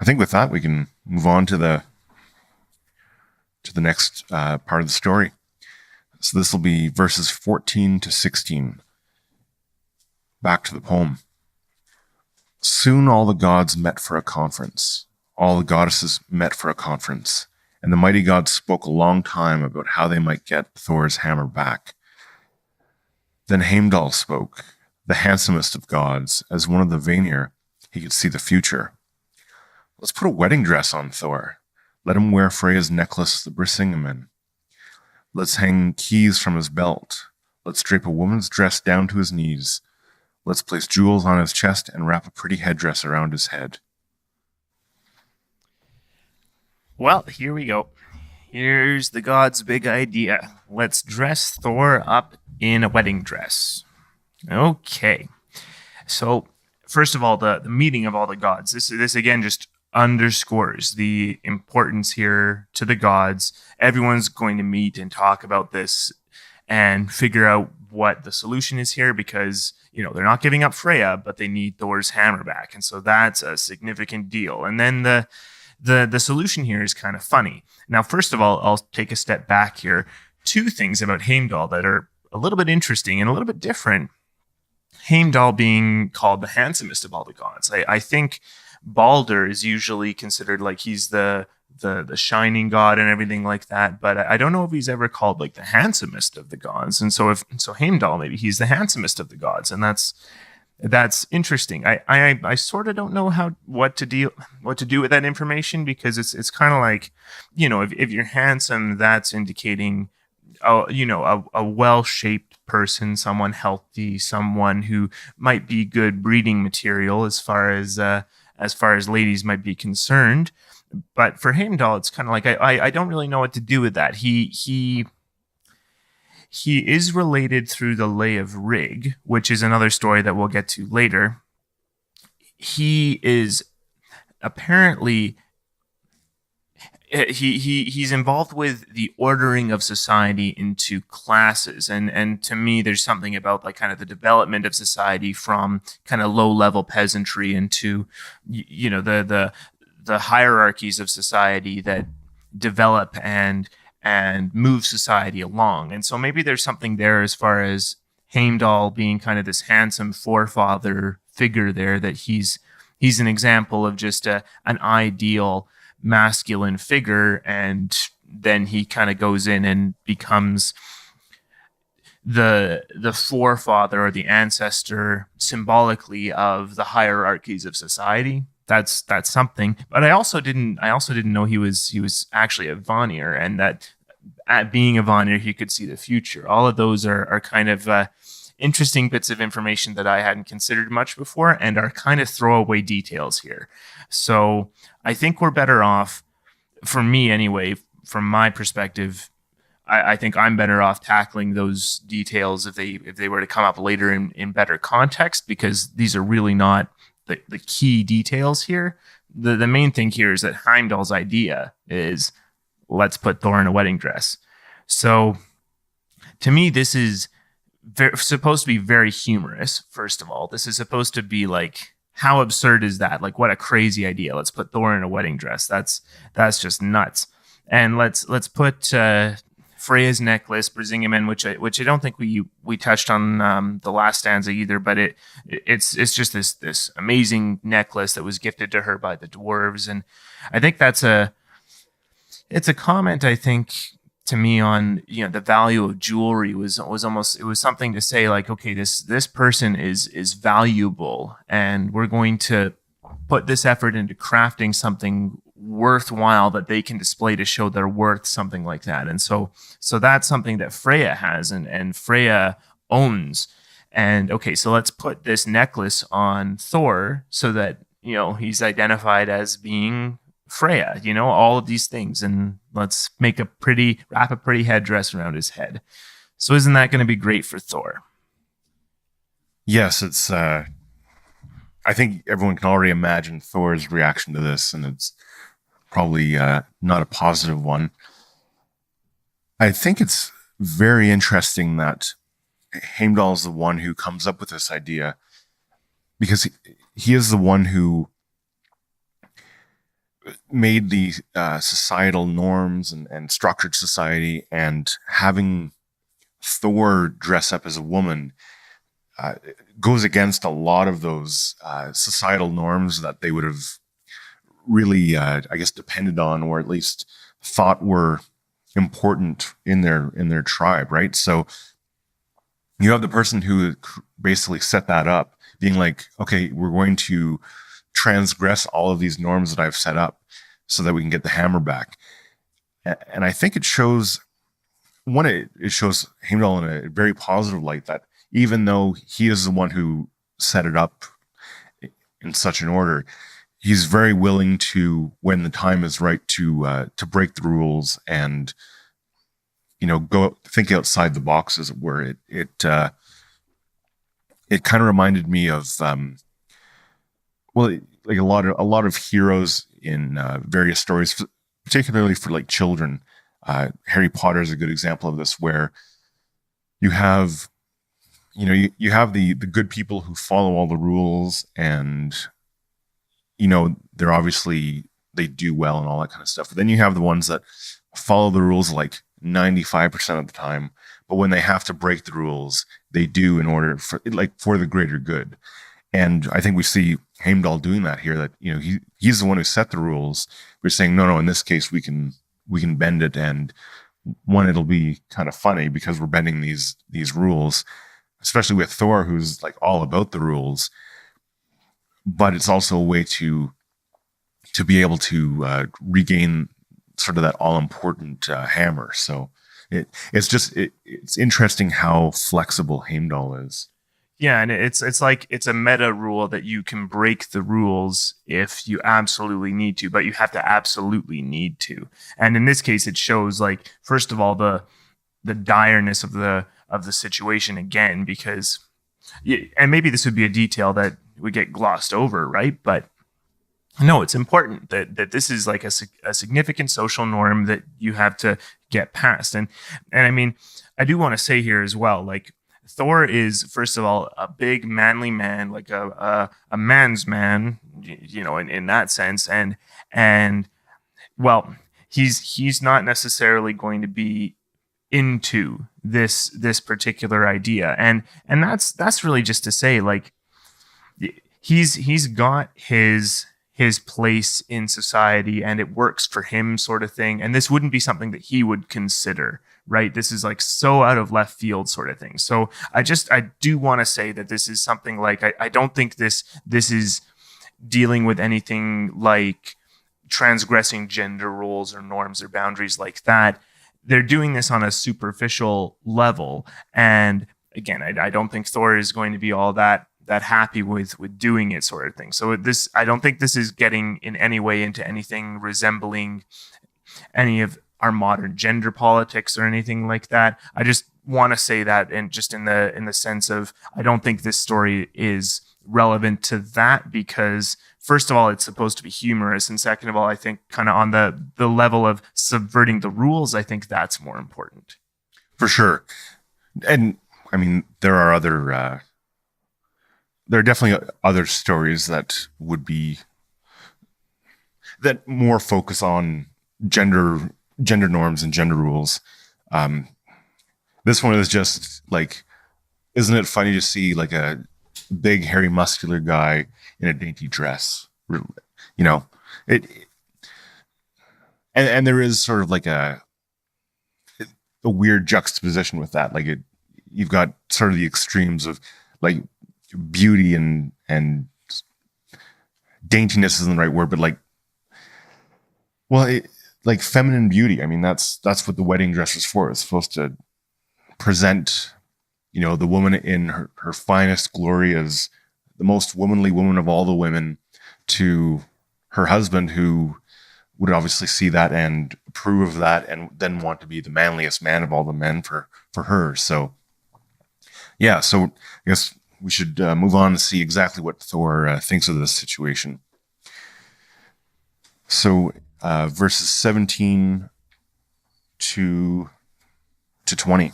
I think with that we can move on to the next part of the story. So this will be verses 14 to 16. Back to the poem. Soon all the gods met for a conference. All the goddesses met for a conference, and the mighty gods spoke a long time about how they might get Thor's hammer back. Then Heimdall spoke, the handsomest of gods. As one of the Vanir, he could see the future. Let's put a wedding dress on Thor. Let him wear Freya's necklace, the Brisingamen. Let's hang keys from his belt. Let's drape a woman's dress down to his knees. Let's place jewels on his chest and wrap a pretty headdress around his head. Well, here we go. Here's the god's big idea. Let's dress Thor up in a wedding dress. Okay. So, first of all, the meeting of all the gods. This again just underscores the importance here to the gods. Everyone's going to meet and talk about this and figure out what the solution is here, because they're not giving up Freya, but they need Thor's hammer back, and so that's a significant deal. And then the solution here is kind of funny. Now, first of all, I'll take a step back here. Two things about Heimdall that are a little bit interesting and a little bit different. Heimdall being called the handsomest of all the gods. I think Balder is usually considered like he's the shining god and everything like that, but I don't know if he's ever called like the handsomest of the gods. And so Heimdall, maybe he's the handsomest of the gods, and that's interesting. I sort of don't know what to do with that information, because it's kind of like, if you're handsome, that's indicating a well-shaped person, someone healthy, someone who might be good breeding material as far as ladies might be concerned. But for Heimdall, it's kind of like I don't really know what to do with that. He is related through the Lay of Rig, which is another story that we'll get to later. He is apparently he's involved with the ordering of society into classes, and to me there's something about like kind of the development of society from kind of low level peasantry into the hierarchies of society that develop and move society along. And so maybe there's something there as far as Heimdall being kind of this handsome forefather figure there, that he's an example of just an ideal masculine figure, and then he kind of goes in and becomes the forefather or the ancestor symbolically of the hierarchies of society. That's something. But I also didn't know he was actually a Vanir, and that at being a Vanir he could see the future. All of those are kind of interesting bits of information that I hadn't considered much before, and are kind of throwaway details here. So I think we're better off, for me anyway, from my perspective, I think I'm better off tackling those details if they were to come up later in better context, because these are really not the key details here. The main thing here is that Heimdall's idea is, let's put Thor in a wedding dress. So to me, this is supposed to be very humorous. First of all, this is supposed to be like, how absurd is that? Like, what a crazy idea. Let's put Thor in a wedding dress. That's just nuts. And let's put Freya's necklace, Brisingamen, which I don't think we touched on the last stanza either, but it's just this amazing necklace that was gifted to her by the dwarves. And I think it's a comment, I think, to me on the value of jewelry was almost, it was something to say like, okay, this person is valuable, and we're going to put this effort into crafting something worthwhile that they can display to show their worth, something like that. And so that's something that Freya has and Freya owns. And okay, so let's put this necklace on Thor so that he's identified as being Freya, all of these things, and let's wrap a pretty headdress around his head. So isn't that going to be great for Thor? Yes, it's. I think everyone can already imagine Thor's reaction to this, and it's probably not a positive one. I think it's very interesting that Heimdall is the one who comes up with this idea, because he is the one who made the societal norms and structured society, and having Thor dress up as a woman goes against a lot of those societal norms that they would have really, I guess, depended on, or at least thought were important in their tribe, right? So you have the person who basically set that up, being like, okay, we're going to transgress all of these norms that I've set up so that we can get the hammer back. And I think it shows it shows Heimdall in a very positive light, that even though he is the one who set it up in such an order, he's very willing to, when the time is right, to break the rules and go think outside the box, as it were. It kind of reminded me of like a lot of heroes in various stories, particularly for like children. Harry Potter is a good example of this, where you have you have the good people who follow all the rules, and they're obviously, they do well and all that kind of stuff. But then you have the ones that follow the rules like 95% of the time, but when they have to break the rules, they do in order for the greater good. And I think we see Heimdall doing that here, that he's the one who set the rules. We're saying no, in this case we can bend it, and one, it'll be kind of funny because we're bending these rules, especially with Thor, who's like all about the rules. But it's also a way to be able to regain sort of that all-important hammer. So it's interesting how flexible Heimdall is. Yeah, and it's like it's a meta rule that you can break the rules if you absolutely need to, but you have to absolutely need to. And in this case, it shows, like, first of all, the direness of the situation again, because, and maybe this would be a detail that would get glossed over, right? But no, it's important that this is like a significant social norm that you have to get past. And I mean, I do want to say here as well, like, Thor is, first of all, a big manly man, like a man's man, in that sense. And well, he's not necessarily going to be into this particular idea. And that's really just to say, like, he's got his place in society and it works for him, sort of thing. And this wouldn't be something that he would consider, right? This is like so out of left field, sort of thing. So I do want to say that this is something like, I don't think this is dealing with anything like transgressing gender roles or norms or boundaries like that. They're doing this on a superficial level. And again, I don't think Thor is going to be all that happy with doing it, sort of thing. So I don't think this is getting in any way into anything resembling any of our modern gender politics or anything like that. I just want to say that, and just in the sense of, I don't think this story is relevant to that, because first of all, it's supposed to be humorous, and second of all, I think kind of on the level of subverting the rules, I think that's more important. For sure. And I mean, there are definitely other stories that more focus on gender norms and gender rules. This one is just like, isn't it funny to see like a big, hairy, muscular guy in a dainty dress? And there is sort of like a weird juxtaposition with that. Like, you've got sort of the extremes of like beauty and daintiness isn't the right word, but like, well, like feminine beauty. I mean, that's what the wedding dress is for. It's supposed to present, the woman in her finest glory as the most womanly woman of all the women to her husband, who would obviously see that and approve of that, and then want to be the manliest man of all the men for her. So yeah, so I guess we should move on to see exactly what Thor thinks of this situation. So verses 17 to 20.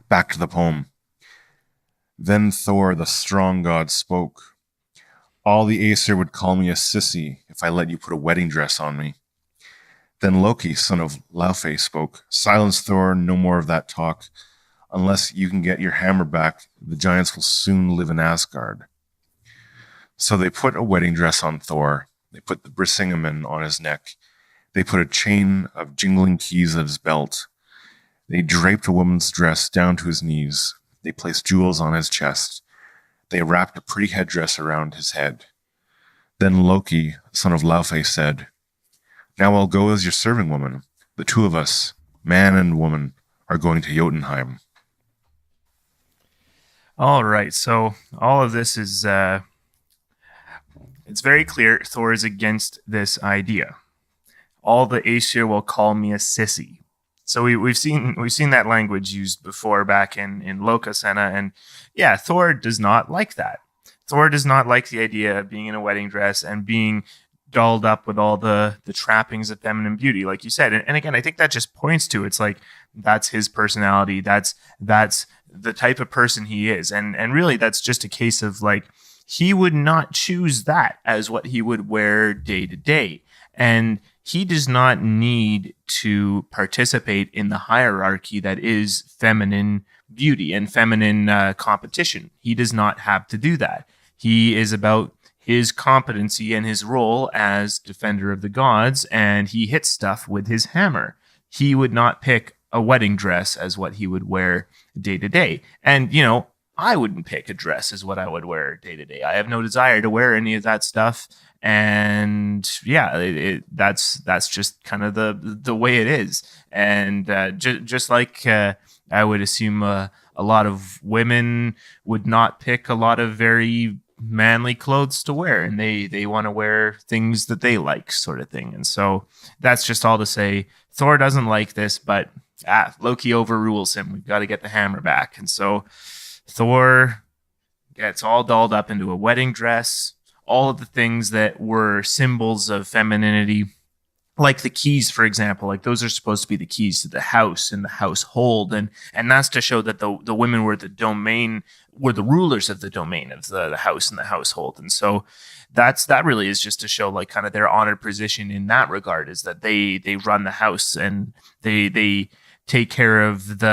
Back to the poem. Then Thor, the strong god, spoke. All the Aesir would call me a sissy if I let you put a wedding dress on me. Then Loki, son of Laufey, spoke. Silence, Thor, no more of that talk. Unless you can get your hammer back, the giants will soon live in Asgard. So they put a wedding dress on Thor. They put the brisingamen on his neck. They put a chain of jingling keys at his belt. They draped a woman's dress down to his knees. They placed jewels on his chest. They wrapped a pretty headdress around his head. Then Loki, son of Laufey, said, Now I'll go as your serving woman. The two of us, man and woman, are going to Jotunheim. All right, so all of this is, it's very clear Thor is against this idea. All the Aesir will call me a sissy. So we've seen that language used before back in Lokasenna, and yeah, Thor does not like that. Thor does not like the idea of being in a wedding dress and being dolled up with all the trappings of feminine beauty, like you said. And again, I think that just points to, it's like, that's his personality. That's the type of person he is. And really, that's just a case of, like, he would not choose that as what he would wear day to day. And he does not need to participate in the hierarchy that is feminine beauty and feminine competition. He does not have to do that. He is about his competency and his role as defender of the gods, and he hits stuff with his hammer. He would not pick a wedding dress as what he would wear day to day. And, you know, I wouldn't pick a dress as what I would wear day to day. I have no desire to wear any of that stuff. And yeah, that's just kind of the way it is. And just like I would assume a lot of women would not pick a lot of very manly clothes to wear, and they want to wear things that they like, sort of thing. And so that's just all to say, Thor doesn't like this, but Loki overrules him. We've got to get the hammer back. And so Thor gets all dolled up into a wedding dress. All of the things that were symbols of femininity, like the keys, for example, like those are supposed to be the keys to the house and the household. And that's to show that the women were the rulers of the domain of the house and the household. And so that really is just to show, like, kind of their honored position in that regard, is that they run the house and they take care of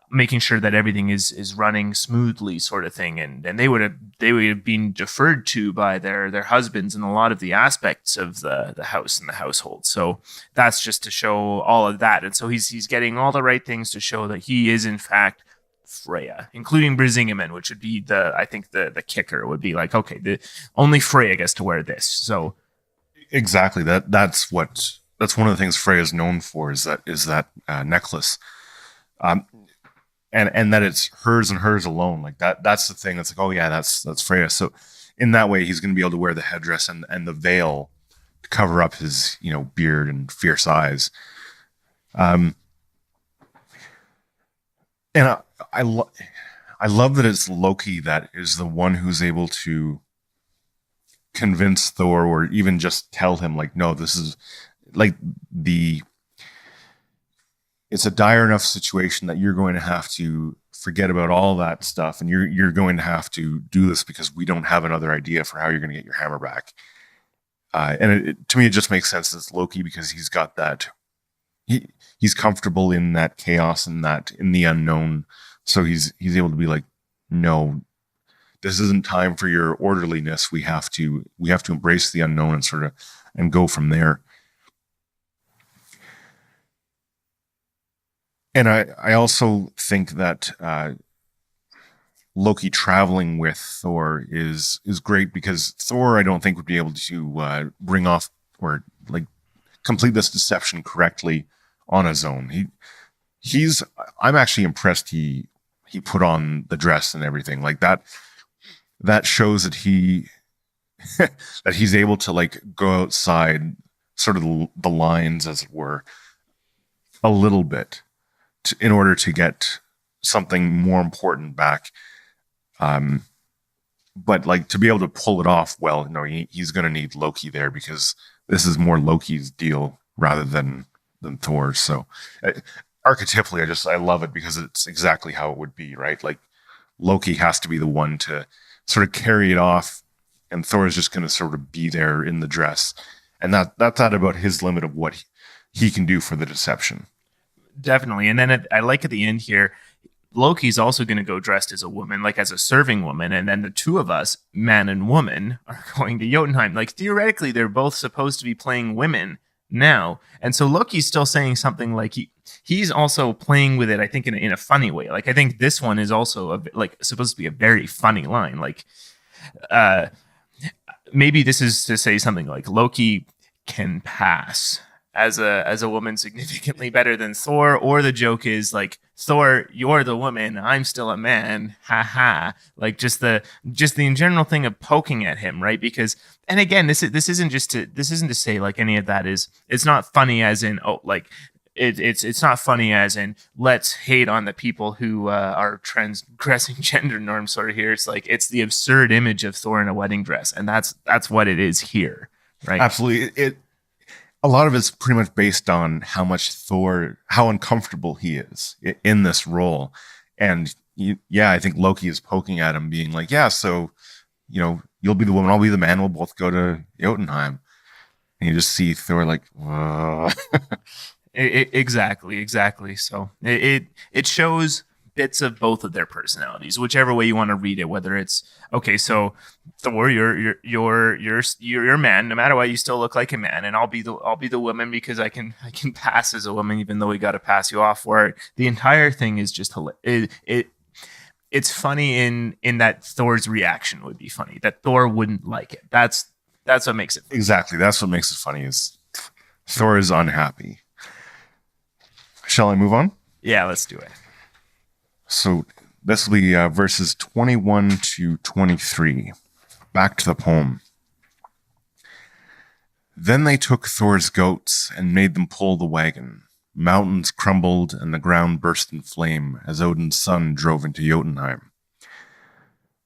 making sure that everything is running smoothly, sort of thing. And they would have been deferred to by their husbands in a lot of the aspects of the house and the household. So that's just to show all of that. And so he's getting all the right things to show that he is in fact Freya, including Brisingamen, which would be the kicker would be like, okay, only Freya gets to wear this. So exactly, that's one of the things Freya is known for, is that necklace. And that it's hers and hers alone. Like that's the thing. That's like, oh yeah, that's Freya. So in that way, he's going to be able to wear the headdress and the veil to cover up his, beard and fierce eyes. And I love that it's Loki that is the one who's able to convince Thor, or even just tell him, like, no, this is like it's a dire enough situation that you're going to have to forget about all that stuff, and you're going to have to do this because we don't have another idea for how you're going to get your hammer back. And to me, it just makes sense that it's Loki, because he's got that. He's comfortable in that chaos and that in the unknown, so he's able to be like, no, this isn't time for your orderliness. We have to embrace the unknown and go from there. And I also think that Loki traveling with Thor is great, because Thor, I don't think, would be able to bring off or like complete this deception correctly on his own. I'm actually impressed he put on the dress and everything like that. That shows that he that he's able to like go outside sort of the lines, as it were, a little bit in order to get something more important back. But like to be able to pull it off, well, he's going to need Loki there, because this is more Loki's deal rather than Thor's. So archetypally, I love it because it's exactly how it would be, right? Like Loki has to be the one to sort of carry it off, and Thor is just going to sort of be there in the dress. And that's not about his limit of what he can do for the deception. Definitely. And then I like at the end here, Loki's also going to go dressed as a woman, like as a serving woman. And then the two of us, man and woman, are going to Jotunheim. Like theoretically, they're both supposed to be playing women now. And so Loki's still saying something like he's also playing with it, I think, in a funny way. Like I think this one is also supposed to be a very funny line. Like maybe this is to say something like Loki can pass as a woman significantly better than Thor, or the joke is like, Thor, you're the woman, I'm still a man, ha ha. Like just the in general thing of poking at him, right? Because, and again, this isn't to say like any of that is, it's not funny as in, oh, like it's not funny as in let's hate on the people who are transgressing gender norms sort of here. It's like it's the absurd image of Thor in a wedding dress, and that's what it is here, right? Absolutely. A lot of it's pretty much based on how uncomfortable he is in this role. And I think Loki is poking at him, being like, yeah, so, you'll be the woman, I'll be the man, we'll both go to Jotunheim. And you just see Thor like, Exactly. So it shows bits of both of their personalities, whichever way you want to read it. Whether it's okay, so Thor, you're a man. No matter what, you still look like a man, and I'll be the woman because I can pass as a woman, even though we got to pass you off for it. The entire thing is just it's funny in that Thor's reaction would be funny. That Thor wouldn't like it. That's what makes it funny. Exactly. That's what makes it funny. Is Thor is unhappy. Shall I move on? Yeah, let's do it. So this will be verses 21 to 23. Back to the poem. Then they took Thor's goats and made them pull the wagon. Mountains crumbled and the ground burst in flame as Odin's son drove into Jotunheim.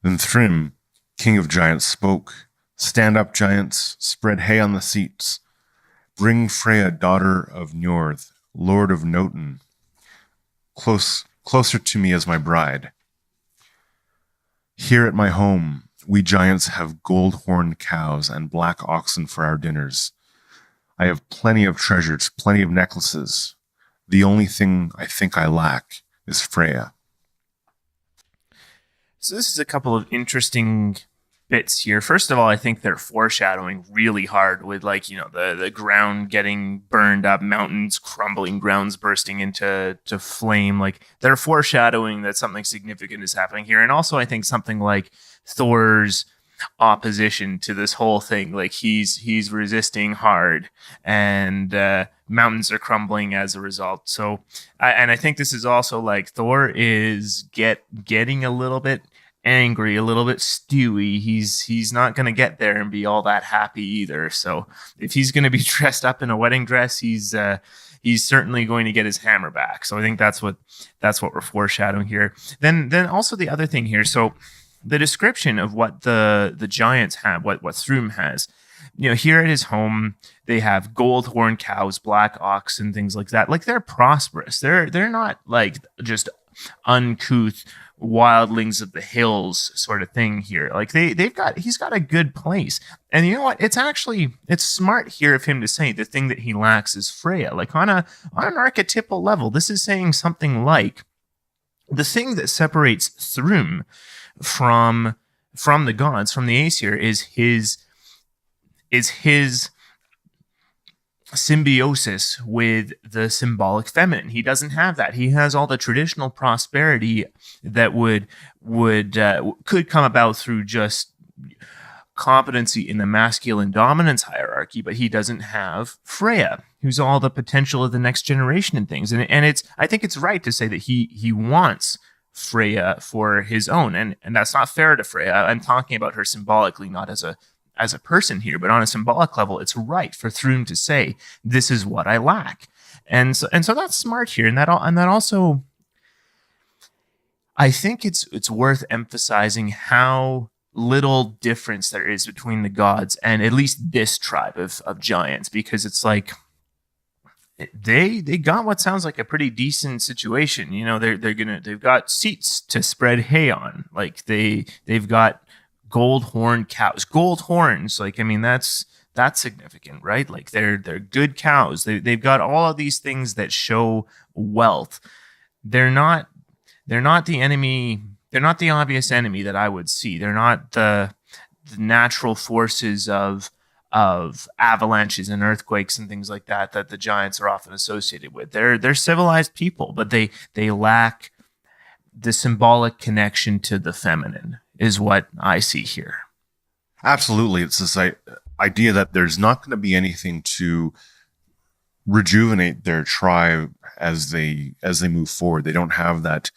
Then Thrym, king of giants, spoke. Stand up, giants, spread hay on the seats. Bring Freya, daughter of Njord, lord of Noten, closer to me as my bride. Here at my home, we giants have gold-horned cows and black oxen for our dinners. I have plenty of treasures, plenty of necklaces. The only thing I think I lack is Freya. So this is a couple of interesting bits here. First of all, I think they're foreshadowing really hard with the ground getting burned up, mountains crumbling, grounds bursting into flame. Like they're foreshadowing that something significant is happening here. And also I think something like Thor's opposition to this whole thing, like he's resisting hard, and mountains are crumbling as a result. So I think this is also like Thor is getting a little bit angry, a little bit stewy. He's not going to get there and be all that happy either. So if he's going to be dressed up in a wedding dress, he's certainly going to get his hammer back. So I think that's what we're foreshadowing here. Then also the other thing here. So the description of what the giants have, what Thrym has. Here at his home, they have gold horned cows, black ox, and things like that. Like they're prosperous. They're not like just uncouth wildlings of the hills sort of thing here. Like he's got a good place. And you know what? It's smart here of him to say the thing that he lacks is Freya. Like on an archetypal level, this is saying something like the thing that separates Thrym from the gods, from the Aesir, is his symbiosis with the symbolic feminine. He doesn't have that. He has all the traditional prosperity that could come about through just competency in the masculine dominance hierarchy, but he doesn't have Freya, who's all the potential of the next generation and things. And I think it's right to say that he wants Freya for his own, and that's not fair to Freya. I'm talking about her symbolically, not as as a person here, but on a symbolic level, it's right for Thrym to say, "This is what I lack," and so that's smart here, and that also, I think it's worth emphasizing how little difference there is between the gods and at least this tribe of giants, because it's like they got what sounds like a pretty decent situation. You know, they've got seats to spread hay on. Like they've got gold horned cows, gold horns. Like, I mean, that's significant, right? Like they're good cows. They've got all of these things that show wealth. They're not the enemy. They're not the obvious enemy that I would see. They're not the natural forces of avalanches and earthquakes and things like that the giants are often associated with. They're civilized people, but they lack the symbolic connection to the feminine, is what I see here. Absolutely. It's this idea that there's not going to be anything to rejuvenate their tribe as they move forward. They don't have that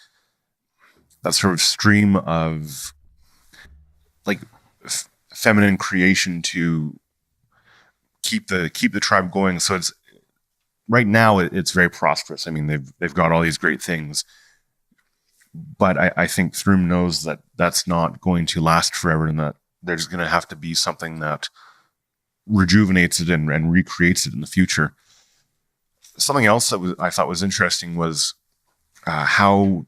sort of stream of like feminine creation to keep the tribe going. So it's right now it's very prosperous. I mean, they've got all these great things, but I think Thrym knows that that's not going to last forever, and that there's going to have to be something that rejuvenates it and recreates it in the future. Something else that I thought was interesting was how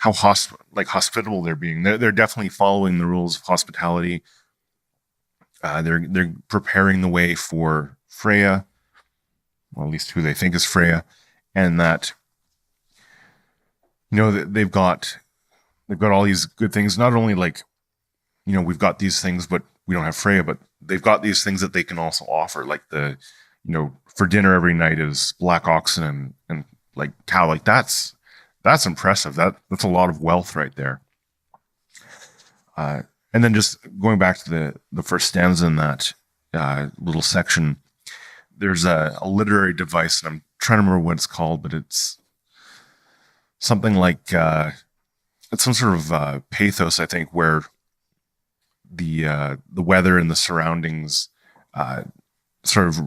hospitable they're being. They're definitely following the rules of hospitality. They're preparing the way for Freya, well, at least who they think is Freya, and that, you know, they've got all these good things. Not only like, you know, we've got these things, but we don't have Freya, but they've got these things that they can also offer, like you know, for dinner every night is black oxen and like cow. Like that's impressive. That's a lot of wealth right there. And then just going back to the first stanza in that little section, there's a literary device, and I'm trying to remember what it's called, but it's something like it's some sort of pathos, I think, where the weather and the surroundings sort of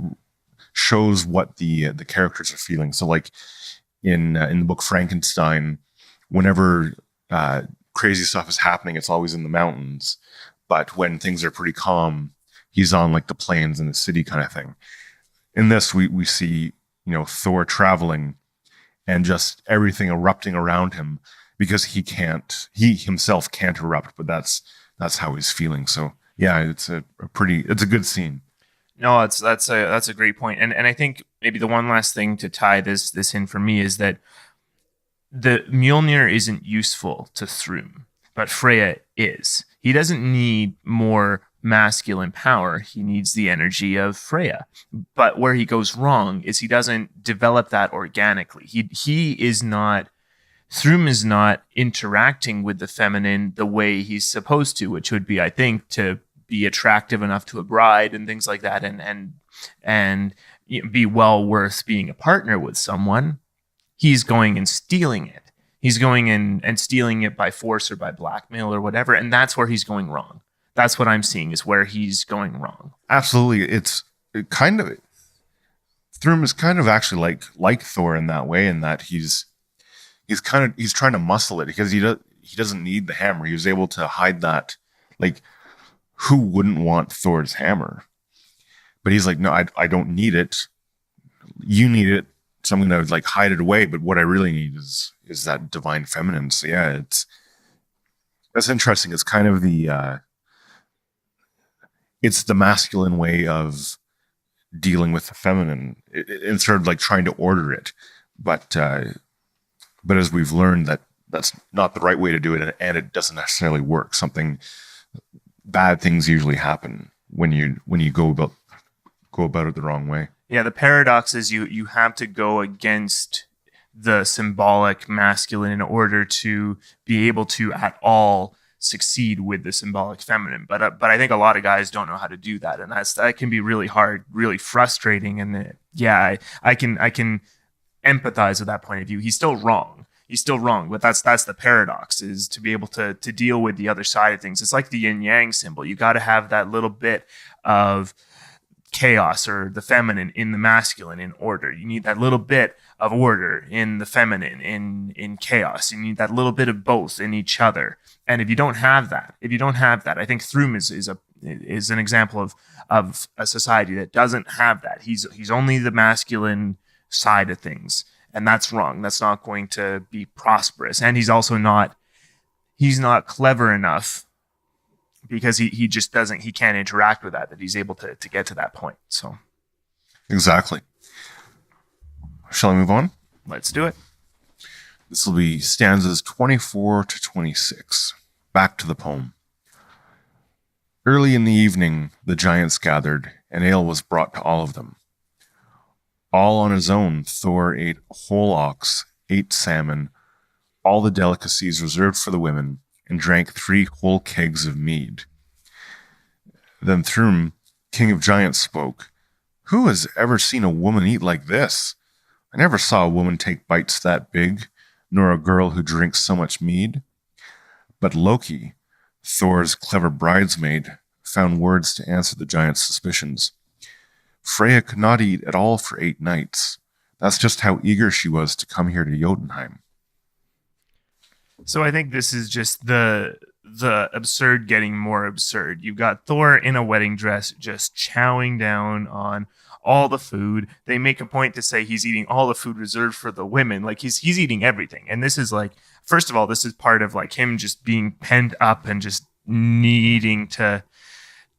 shows what the characters are feeling. So like in the book Frankenstein, whenever crazy stuff is happening, it's always in the mountains. But when things are pretty calm, he's on like the plains in the city kind of thing. In this, we see, you know, Thor traveling and just everything erupting around him, because he himself can't erupt, but that's how he's feeling. So yeah, it's a good scene. No, that's a great point. And I think maybe the one last thing to tie this in for me is that the Mjolnir isn't useful to Thrym, but Freya is. He doesn't need more masculine power. He needs the energy of Freya. But where he goes wrong is he doesn't develop that organically. Thrym is not interacting with the feminine the way he's supposed to, which would be, I think, to be attractive enough to a bride and things like that, and you know, be well worth being a partner with someone. He's going and stealing it. He's going and stealing it by force or by blackmail or whatever, and that's where he's going wrong. That's what I'm seeing is where he's going wrong. Absolutely. Thrym is kind of actually like Thor in that way, in that he's trying to muscle it, because he doesn't need the hammer. He was able to hide that. Like, who wouldn't want Thor's hammer? But he's like, no, I don't need it. You need it, so I'm gonna like hide it away. But what I really need is that divine feminine. So yeah, that's interesting. It's kind of it's the masculine way of dealing with the feminine, instead of like trying to order it. But as we've learned, that's not the right way to do it, and it doesn't necessarily work. Bad things usually happen when you go about it the wrong way. Yeah, the paradox is you have to go against the symbolic masculine in order to be able to at all succeed with the symbolic feminine. But I think a lot of guys don't know how to do that, and that can be really hard, really frustrating. And I can empathize with that point of view. He's still wrong. still wrong. But that's the paradox, is to be able to deal with the other side of things. It's like the yin yang symbol. You got to have that little bit of chaos or the feminine in the masculine in order. You need that little bit of order in the feminine in chaos. You need that little bit of both in each other. And if you don't have that, I think Thrym is an example of a society that doesn't have that. He's only the masculine side of things, and that's wrong. That's not going to be prosperous. And he's also not clever enough, because he just doesn't, he can't interact with that he's able to get to that point. So exactly. Shall I move on? Let's do it. This will be stanzas 24 to 26. Back to the poem. Early in the evening, the giants gathered, and ale was brought to all of them. All on his own, Thor ate whole ox, ate salmon, all the delicacies reserved for the women, and drank 3 whole kegs of mead. Then Thrym, king of giants, spoke. Who has ever seen a woman eat like this? I never saw a woman take bites that big, nor a girl who drinks so much mead. But Loki, Thor's clever bridesmaid, found words to answer the giant's suspicions. Freya could not eat at all for 8 nights. That's just how eager she was to come here to Jotunheim. So I think this is just the absurd getting more absurd. You've got Thor in a wedding dress just chowing down on all the food. They make a point to say he's eating all the food reserved for the women. Like he's eating everything. And this is like, first of all, this is part of like him just being pent up and just needing to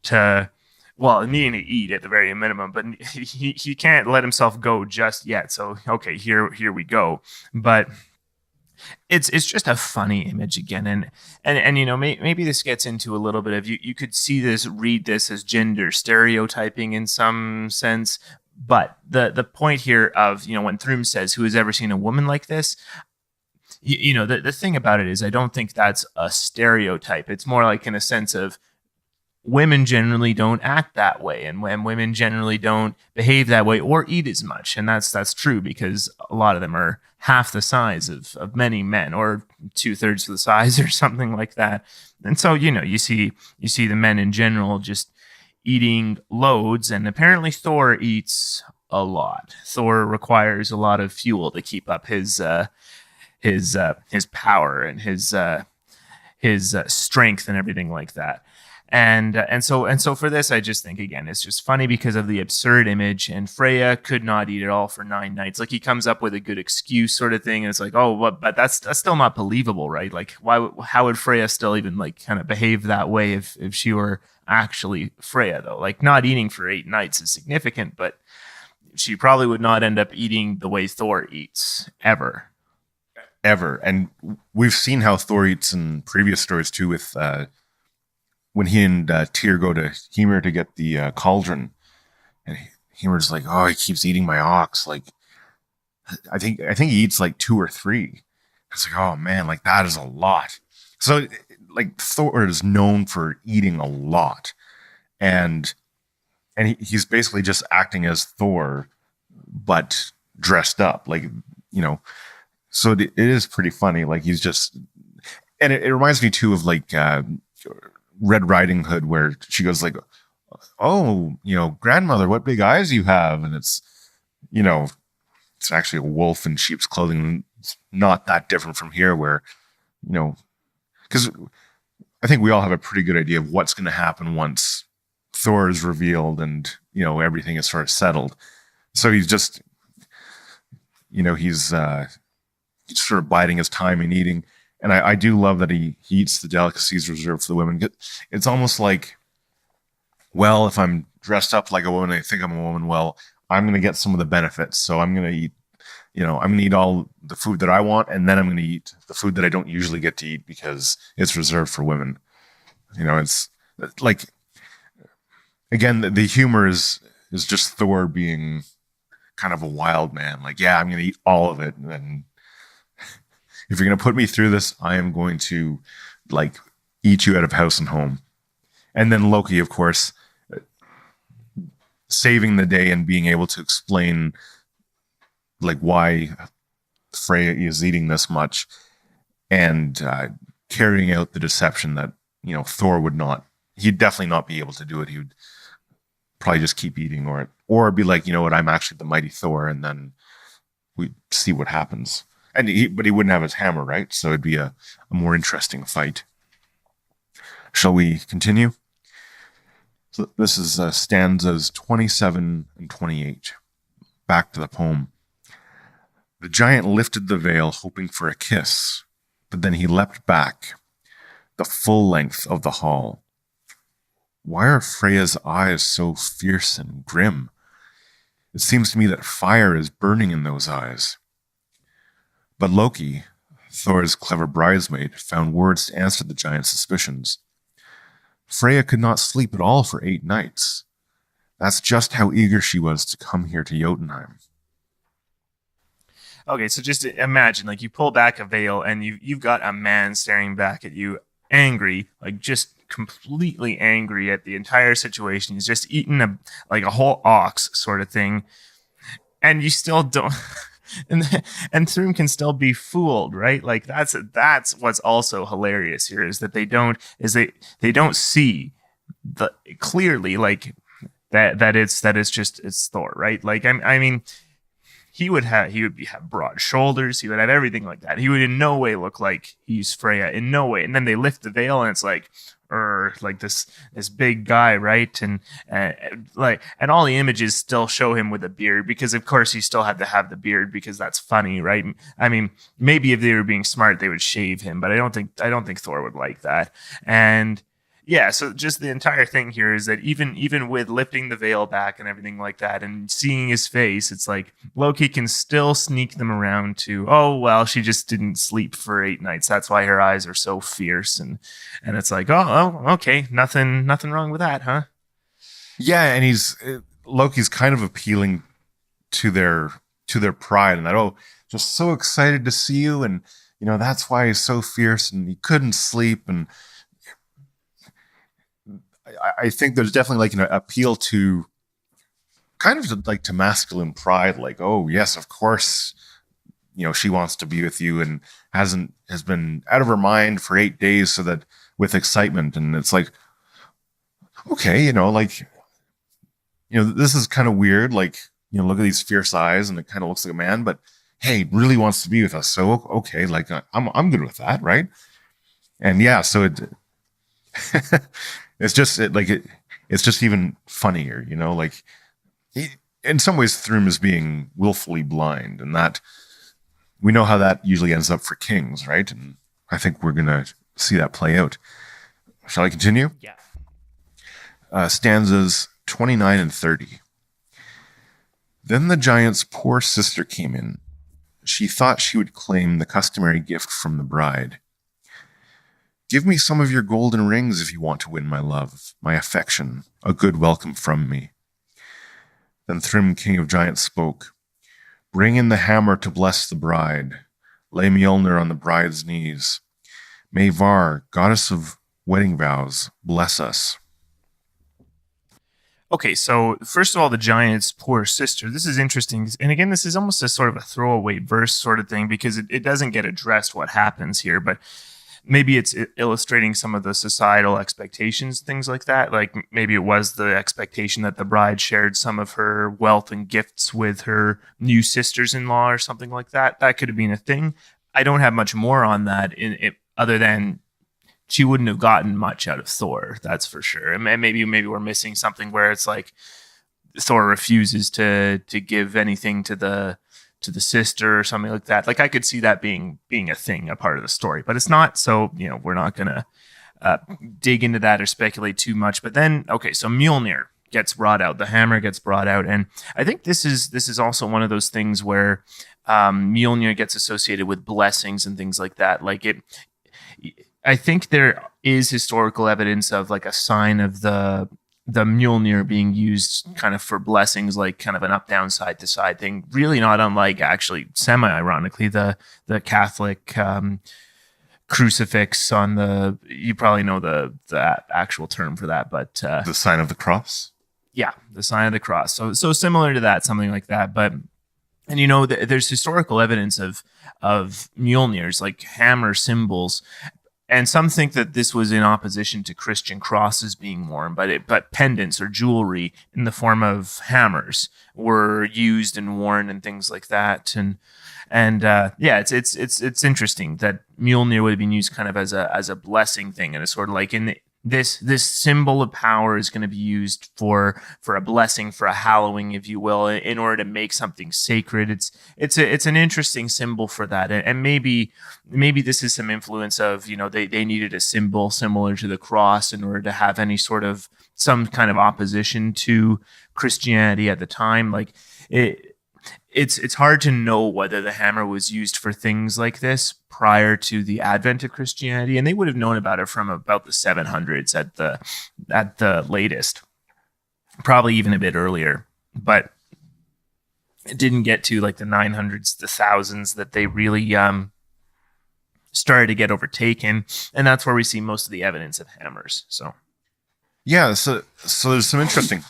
eat at the very minimum, but he can't let himself go just yet. So okay, here we go. But it's just a funny image again, and you know, maybe this gets into a little bit of you could read this as gender stereotyping in some sense, but the point here of, you know, when Thrym says who has ever seen a woman like this, you know, the thing about it is I don't think that's a stereotype. It's more like in a sense of women generally don't act that way, and when women generally don't behave that way or eat as much. And that's true, because a lot of them are half the size of many men, or 2/3 the size or something like that. And so, you know, you see the men in general just eating loads, and apparently Thor eats a lot. Thor requires a lot of fuel to keep up his power and his strength and everything like that. And so for this, I just think, again, it's just funny because of the absurd image. And Freya could not eat it all for 9 nights. Like, he comes up with a good excuse sort of thing, and it's like, oh, but that's still not believable, right? Like, how would Freya still even like kind of behave that way if she were actually Freya, though? Like, not eating for 8 nights is significant, but she probably would not end up eating the way Thor eats ever. And we've seen how Thor eats in previous stories too, with when he and Tyr go to Hymir to get the cauldron, and Hymir's like, "Oh, he keeps eating my ox." Like, I think he eats like 2 or 3. It's like, oh man, like that is a lot. So, like, Thor is known for eating a lot, and he's basically just acting as Thor, but dressed up, like, you know. So it is pretty funny. Like, he's just, and it reminds me too of like Red Riding Hood, where she goes like, "Oh, you know, grandmother, what big eyes you have," and it's, you know, it's actually a wolf in sheep's clothing. It's not that different from here, where, you know, because I think we all have a pretty good idea of what's going to happen once Thor is revealed and, you know, everything is sort of settled. So he's just, you know, he's sort of biding his time and eating. And I do love that he eats the delicacies reserved for the women. It's almost like, well, if I'm dressed up like a woman, I think I'm a woman, well, I'm going to get some of the benefits. So I'm going to eat, you know, I'm going to eat all the food that I want, and then I'm going to eat the food that I don't usually get to eat because it's reserved for women. You know, it's like, again, the humor is just Thor being kind of a wild man. Like, yeah, I'm going to eat all of it, and then if you're going to put me through this, I am going to, like, eat you out of house and home. And then Loki, of course, saving the day and being able to explain, like, why Freya is eating this much and carrying out the deception that, Thor would not. He'd definitely not be able to do it. He would probably just keep eating, or be like, you know what, I'm actually the mighty Thor, and then we see what happens. But he wouldn't have his hammer, right? So it'd be a more interesting fight. Shall we continue? So this is stanzas 27 and 28. Back to the poem. The giant lifted the veil, hoping for a kiss, but then he leapt back the full length of the hall. Why are Freya's eyes so fierce and grim? It seems to me that fire is burning in those eyes. But Loki, Thor's clever bridesmaid, found words to answer the giant's suspicions. Freya could not sleep at all for 8 nights. That's just how eager she was to come here to Jotunheim. Okay, so just imagine, like, you pull back a veil and you've got a man staring back at you, angry, like just completely angry at the entire situation. He's just eaten a whole ox sort of thing, and you still don't. And Thrym can still be fooled, right? Like that's what's also hilarious here is that they don't see the clearly like that it's Thor, right? Like I mean, he would have broad shoulders, he would have everything like that. He would in no way look like he's Freya, in no way. And then they lift the veil and it's like this big guy, right? And all the images still show him with a beard because of course he still had to have the beard because that's funny, right? I mean, maybe if they were being smart they would shave him, but I don't think Thor would like that. And yeah, so just the entire thing here is that even with lifting the veil back and everything like that and seeing his face, it's like Loki can still sneak them around to, oh, well, she just didn't sleep for 8 nights. That's why her eyes are so fierce. And it's like, oh, okay, nothing wrong with that, huh? Yeah, and Loki's kind of appealing to their pride and that, oh, just so excited to see you. And, that's why he's so fierce and he couldn't sleep. And I think there's definitely like an appeal to kind of like to masculine pride, like, oh yes, of course, she wants to be with you and has been out of her mind for 8 days, so that with excitement. And it's like, okay, this is kind of weird. Like, look at these fierce eyes and it kind of looks like a man, but hey, really wants to be with us. So, okay, like I'm good with that. Right. And yeah, so it's just it's just even funnier, like in some ways Thrym is being willfully blind, and that we know how that usually ends up for kings, right? And I think we're going to see that play out. Shall I continue? Yeah. Stanzas 29 and 30. Then the giant's poor sister came in. She thought she would claim the customary gift from the bride. Give me some of your golden rings if you want to win my love, my affection, a good welcome from me. Then Thrym, king of giants, spoke. Bring in the hammer to bless the bride. Lay Mjolnir on the bride's knees. May Var, goddess of wedding vows, bless us. Okay, so first of all, the giant's poor sister. This is interesting. And again, this is almost a sort of a throwaway verse sort of thing because it doesn't get addressed what happens here, but maybe it's illustrating some of the societal expectations, things like that. Like maybe it was the expectation that the bride shared some of her wealth and gifts with her new sisters-in-law or something like that. That could have been a thing. I don't have much more on that in it other than she wouldn't have gotten much out of Thor. That's for sure. And maybe we're missing something where it's like Thor refuses to give anything to the sister or something like that. Like I could see that being a thing, a part of the story, but it's not. So, we're not going to dig into that or speculate too much. But then, okay, so Mjolnir gets brought out, the hammer gets brought out. And I think this is also one of those things where Mjolnir gets associated with blessings and things like that. Like I think there is historical evidence of like a sign of the Mjolnir being used kind of for blessings, like kind of an up, down, side to side thing. Really not unlike, actually, semi-ironically, the Catholic crucifix on the, you probably know the actual term for that, but the sign of the cross. Yeah, the sign of the cross. So similar to that, something like that. But And there's historical evidence of Mjolnirs, like hammer symbols, and some think that this was in opposition to Christian crosses being worn, but pendants or jewelry in the form of hammers were used and worn and things like that. And it's interesting that Mjolnir would have been used kind of as a blessing thing, and it's sort of like this symbol of power is going to be used for a blessing, for a hallowing, if you will, in order to make something sacred. It's an interesting symbol for that, and maybe this is some influence of they needed a symbol similar to the cross in order to have some kind of opposition to Christianity at the time. Like it's hard to know whether the hammer was used for things like this prior to the advent of Christianity, and they would have known about it from about the 700s at the latest, probably even a bit earlier. But it didn't get to like the 900s, the thousands that they really started to get overtaken, and that's where we see most of the evidence of hammers. So, yeah, so there's some interesting.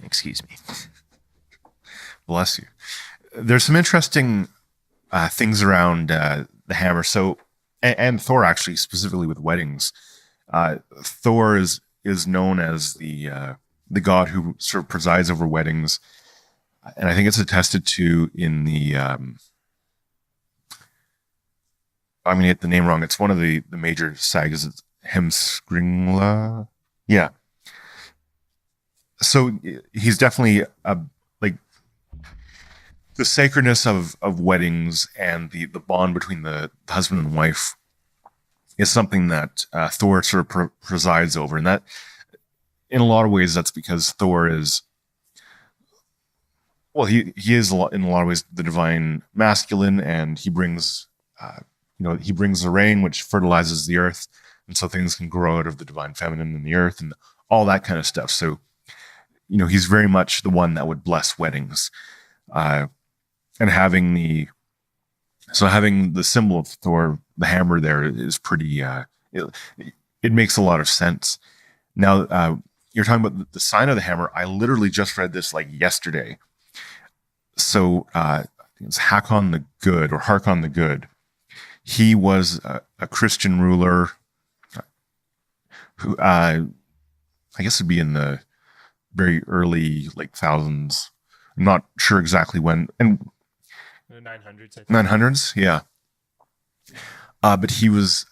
Excuse me. Bless you. There's some interesting things around the hammer. So, and Thor actually, specifically with weddings, Thor is known as the god who sort of presides over weddings, and I think it's attested to in the. I'm going to get the name wrong. It's one of the major sagas. It's Heimskringla. Yeah. So he's definitely the sacredness of weddings and the bond between the husband and wife is something that Thor sort of presides over. And that, in a lot of ways, that's because Thor is, well, he is in a lot of ways the divine masculine, and he brings, he brings the rain, which fertilizes the earth. And so things can grow out of the divine feminine in the earth and all that kind of stuff. So, he's very much the one that would bless weddings. And having the symbol of Thor, the hammer there, is pretty. It makes a lot of sense. Now, you're talking about the sign of the hammer. I literally just read this like yesterday. So it's Hakon the Good or Harkon the Good. He was a Christian ruler who I guess would be in the very early like thousands. I'm not sure exactly when. And the 900s, I think. 900s, yeah. But he was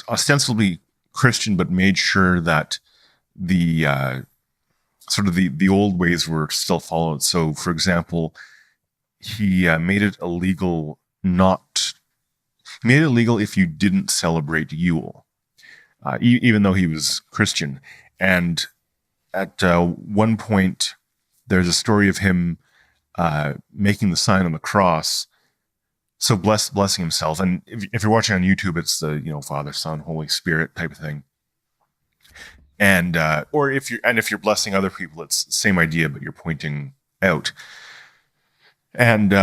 ostensibly Christian, but made sure that the sort of the old ways were still followed. So, for example, he made it illegal if you didn't celebrate Yule, even though he was Christian. And at one point, there's a story of him making the sign on the cross, so blessing himself. And if you're watching on YouTube, it's the Father, Son, Holy Spirit type of thing. And or if you're blessing other people, it's the same idea, but you're pointing out. And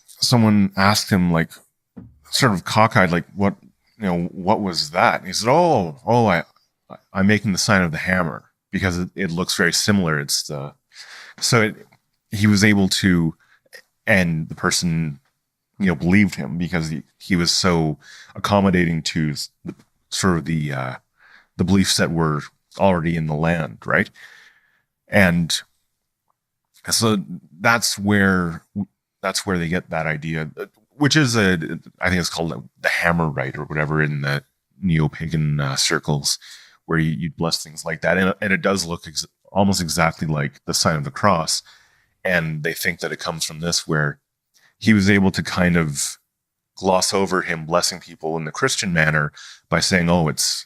someone asked him, like, sort of cockeyed, like, what was that? And he said, I'm making the sign of the hammer because it looks very similar. He was able to, and the person, believed him because he was so accommodating to the beliefs that were already in the land, right? And so that's where they get that idea, which is I think it's called the hammer rite or whatever in the neo-pagan circles, where you'd bless things like that, and it does look almost exactly like the sign of the cross. And they think that it comes from this, where he was able to kind of gloss over him blessing people in the Christian manner by saying, it's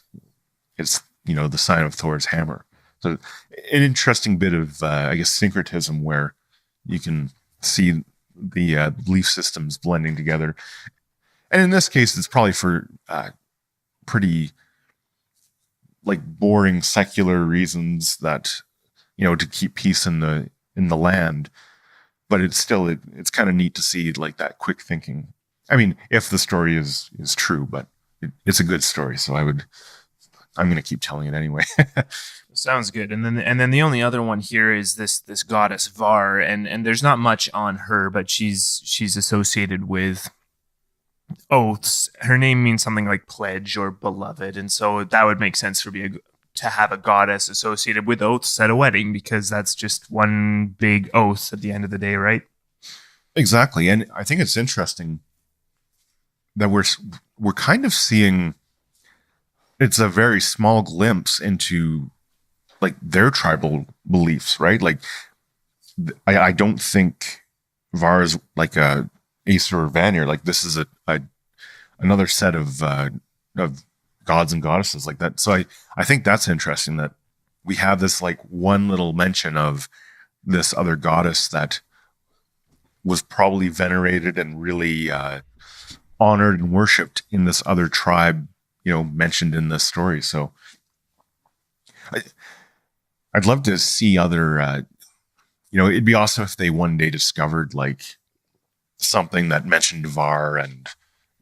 the sign of Thor's hammer. So an interesting bit of, I guess, syncretism where you can see the belief systems blending together. And in this case, it's probably for pretty like boring secular reasons that, to keep peace in the land. But it's kind of neat to see like that quick thinking. I mean, if the story is true, but it's a good story. So I would I'm going to keep telling it anyway. Sounds good. And then the only other one here is this goddess Var, and there's not much on her, but she's associated with oaths. Her name means something like pledge or beloved, and so that would make sense to have a goddess associated with oaths at a wedding, because that's just one big oath at the end of the day, right? Exactly. And I think it's interesting that we're kind of seeing, it's a very small glimpse into like their tribal beliefs, right? Like I don't think Var is like a Aesir or Vanir. Like this is another set of gods and goddesses like that. So I think that's interesting that we have this like one little mention of this other goddess that was probably venerated and really honored and worshipped in this other tribe, mentioned in this story. So I'd love to see other, it'd be awesome if they one day discovered like something that mentioned Var and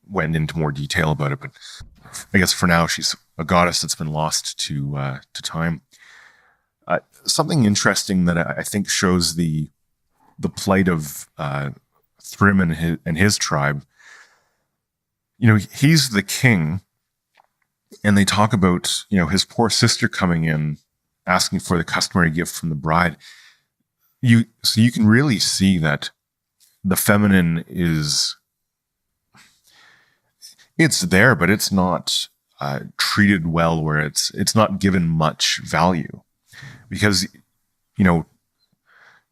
went into more detail about it. But I guess for now, she's a goddess that's been lost to time. Something interesting that I think shows the plight of Thrym and his tribe. He's the king, and they talk about his poor sister coming in, asking for the customary gift from the bride. So you can really see that the feminine it's there, but it's not treated well, where it's not given much value, because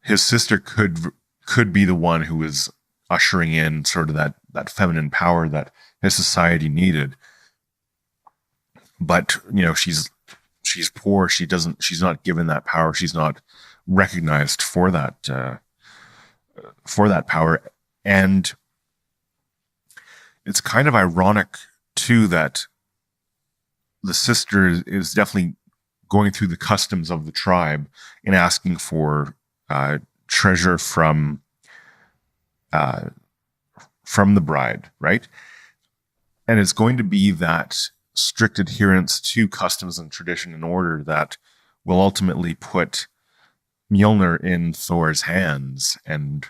his sister could be the one who is ushering in sort of that feminine power that his society needed. But she's poor. She's not given that power. She's not recognized for that power. And it's kind of ironic too that the sister is definitely going through the customs of the tribe and asking for treasure from the bride, right? And it's going to be that strict adherence to customs and tradition and order that will ultimately put Mjolnir in Thor's hands and,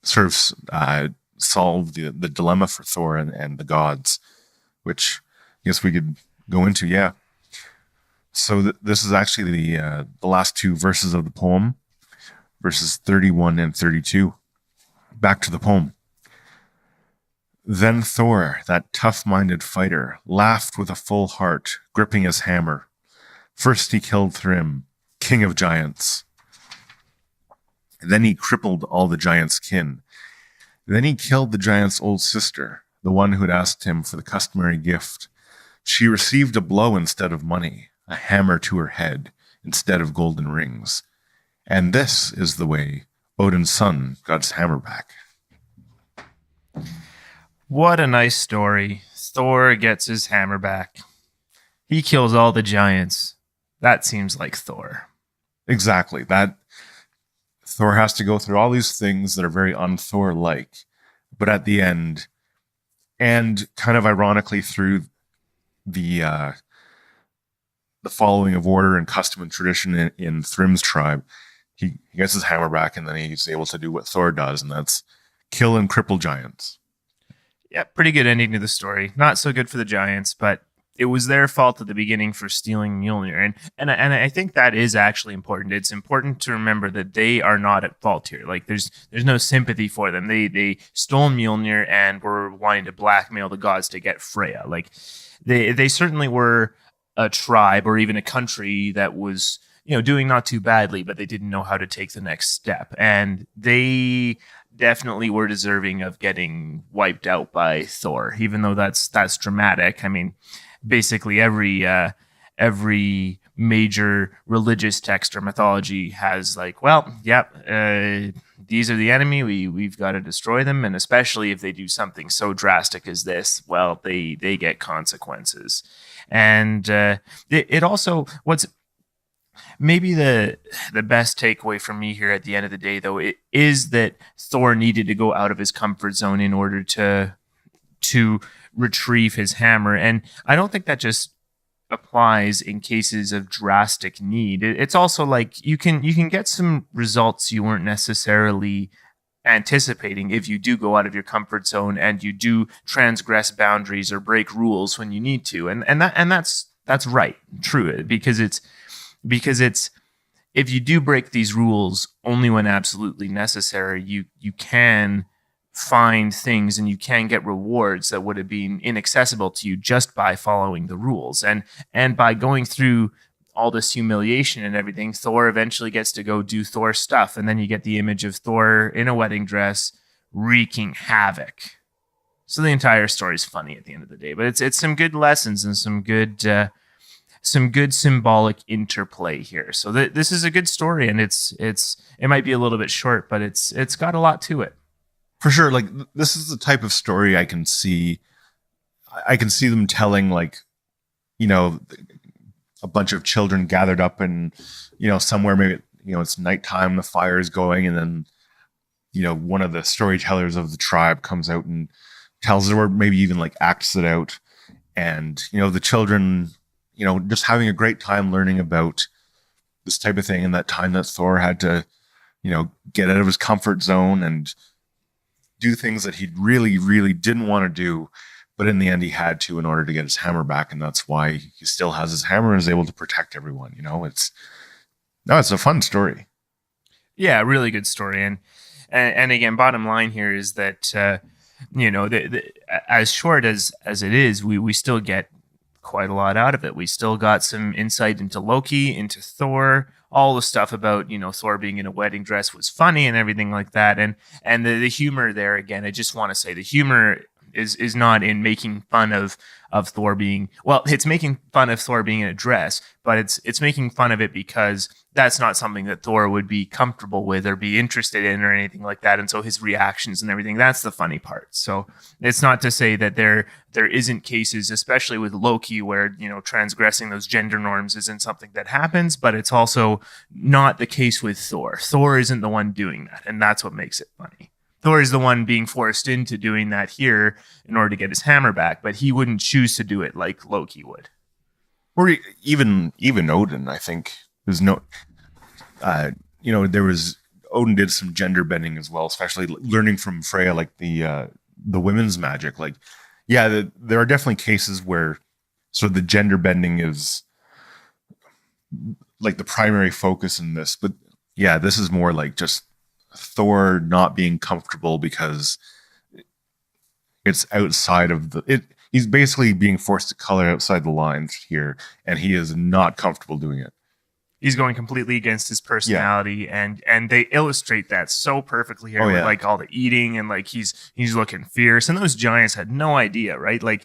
sort of solve the dilemma for Thor and the gods, which I guess we could go into. Yeah. So this is actually the last two verses of the poem, verses 31 and 32. Back to the poem. Then Thor, that tough-minded fighter, laughed with a full heart, gripping his hammer. First he killed Thrym, king of giants. Then he crippled all the giants' kin. Then he killed the giant's old sister, the one who had asked him for the customary gift. She received a blow instead of money, a hammer to her head instead of golden rings. And this is the way Odin's son got his hammer back. What a nice story. Thor gets his hammer back. He kills all the giants. That seems like Thor. Exactly. That Thor has to go through all these things that are very un-Thor-like, but at the end, and kind of ironically through the following of order and custom and tradition in Thrym's tribe, he gets his hammer back, and then he's able to do what Thor does, and that's kill and cripple giants. Yeah, pretty good ending to the story. Not so good for the giants, but it was their fault at the beginning for stealing Mjolnir. And I think that is actually important. It's important to remember that they are not at fault here. Like there's no sympathy for them. They stole Mjolnir and were wanting to blackmail the gods to get Freya. Like they certainly were a tribe or even a country that was, doing not too badly, but they didn't know how to take the next step. And they definitely were deserving of getting wiped out by Thor, even though that's dramatic. I mean, basically every major religious text or mythology has like, these are the enemy. We've got to destroy them, and especially if they do something so drastic as this, well, they get consequences. And it also, what's maybe the best takeaway for me here at the end of the day, though, it is that Thor needed to go out of his comfort zone in order to to retrieve his hammer. And I don't think that just applies in cases of drastic need. It's also like you can get some results you weren't necessarily anticipating if you do go out of your comfort zone and you do transgress boundaries or break rules when you need to. And that's right, true, because it's if you do break these rules only when absolutely necessary, you can find things and you can get rewards that would have been inaccessible to you just by following the rules. And by going through all this humiliation and everything, Thor eventually gets to go do Thor stuff. And then you get the image of Thor in a wedding dress wreaking havoc. So the entire story is funny at the end of the day, but it's some good lessons and some good symbolic interplay here. So this is a good story, and it might be a little bit short, but it's got a lot to it. For sure. Like, this is the type of story I can see them telling, like, you know, a bunch of children gathered up and, you know, somewhere, maybe, you know, it's nighttime, the fire is going, and then, you know, one of the storytellers of the tribe comes out and tells it, or maybe even like acts it out. And, you know, the children, you know, just having a great time learning about this type of thing, and that time that Thor had to, you know, get out of his comfort zone and do things that he really, really didn't want to do, but in the end he had to in order to get his hammer back. And that's why he still has his hammer and is able to protect everyone. You know, it's a fun story. Yeah, really good story. And again, bottom line here is that, you know, as short as it is, we still get quite a lot out of it. We still got some insight into Loki, into Thor. All the stuff about, you know, Thor being in a wedding dress was funny and everything like that. And the humor there, again, I just want to say the humor is not in making fun of Thor being, well, it's making fun of Thor being in a dress, but it's making fun of it because that's not something that Thor would be comfortable with or be interested in or anything like that. And so his reactions and everything, that's the funny part. So it's not to say that there isn't cases, especially with Loki, where, you know, transgressing those gender norms isn't something that happens, but it's also not the case with Thor. Thor isn't the one doing that, and that's what makes it funny. Thor is the one being forced into doing that here in order to get his hammer back, but he wouldn't choose to do it like Loki would. Or even Odin, I think. There's no, you know, Odin did some gender bending as well, especially learning from Freya, like the women's magic. Like, yeah, there are definitely cases where sort of the gender bending is like the primary focus in this. But yeah, this is more like just Thor not being comfortable because it's outside of he's basically being forced to color outside the lines here, and he is not comfortable doing it. He's going completely against his personality, and they illustrate that so perfectly here with like all the eating and like he's looking fierce, and those giants had no idea, right? Like,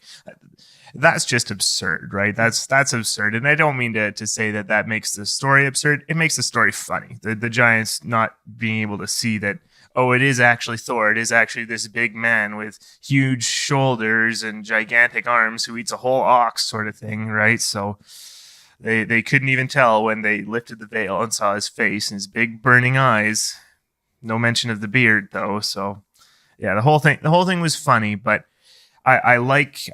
that's just absurd, right? That's absurd. And I don't mean to say that makes the story absurd. It makes the story funny. The giants not being able to see that, oh, it is actually Thor. It is actually this big man with huge shoulders and gigantic arms who eats a whole ox, sort of thing, right? So they couldn't even tell when they lifted the veil and saw his face and his big burning eyes. No mention of the beard, though. So yeah, the whole thing was funny, but I like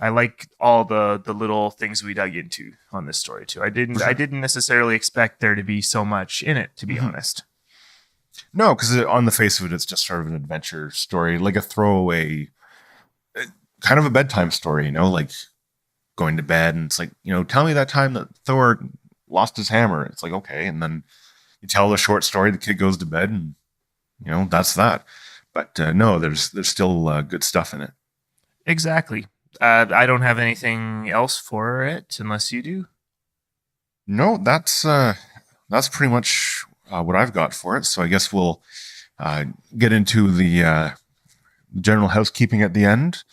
all the little things we dug into on this story too. I didn't necessarily expect there to be so much in it, to be honest. No, because on the face of it, it's just sort of an adventure story, like a throwaway, kind of a bedtime story, you know, like going to bed, and it's like, you know, tell me that time that Thor lost his hammer. It's like, okay, and then you tell the short story, the kid goes to bed, and, you know, that's that. But no, there's still good stuff in it. Exactly. I don't have anything else for it unless you do. No, that's pretty much what I've got for it. So I guess we'll get into the general housekeeping at the end.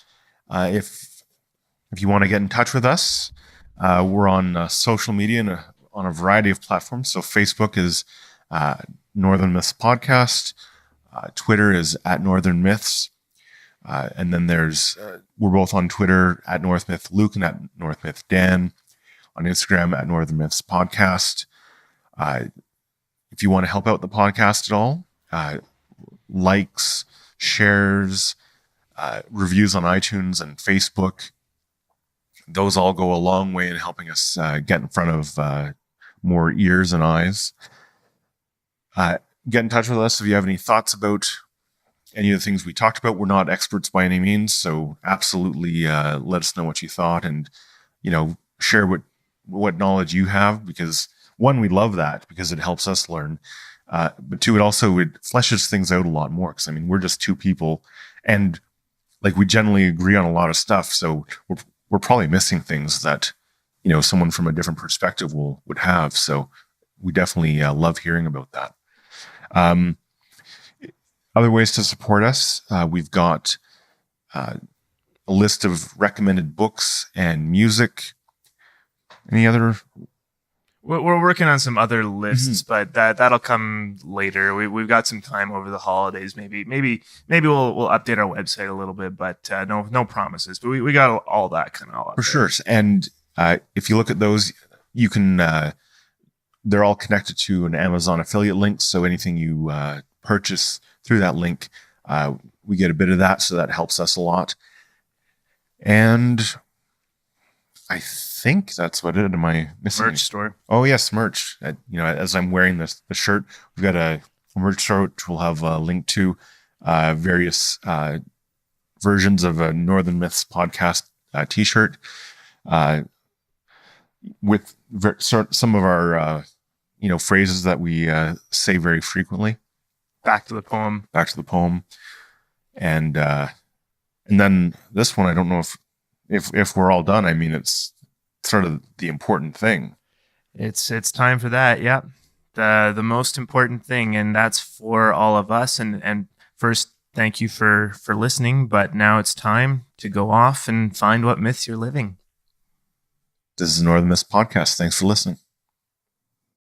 If you want to get in touch with us, we're on social media and on a variety of platforms. So Facebook is Northern Myths Podcast. Twitter is at Northern Myths. And then we're both on Twitter at Northmyth Luke and at Northmyth Dan. On Instagram at Northern Myths Podcast. If you want to help out the podcast at all, likes, shares, reviews on iTunes and Facebook. Those all go a long way in helping us get in front of more ears and eyes. Get in touch with us if you have any thoughts about any of the things we talked about. We're not experts by any means, so absolutely let us know what you thought, and share what knowledge you have, because one, we love that because it helps us learn, but two, it fleshes things out a lot more, because we're just two people, and like we generally agree on a lot of stuff, so we're probably missing things that someone from a different perspective would have. So we definitely love hearing about that. Other ways to support us, we've got a list of recommended books and music. Any other? We're working on some other lists, but that'll come later. We've got some time over the holidays. Maybe we'll update our website a little bit, but no promises. But we got all that kind of all up for there. sure. And if you look at those, you can. They're all connected to an Amazon affiliate link, so anything you purchase through that link, we get a bit of that, so that helps us a lot. And I think that's what it is. Am I missing merch store? Oh yes, merch. As I'm wearing the shirt, we've got a merch store which will have a link to various versions of a Northern Myths podcast t-shirt with some of our phrases that we say very frequently. Back to the poem. And then this one, I don't know if we're all done. It's sort of the important thing. It's time for that. Yeah. The most important thing, and that's for all of us. And first, thank you for listening, but now it's time to go off and find what myths you're living. This is the Northern Myths Podcast. Thanks for listening.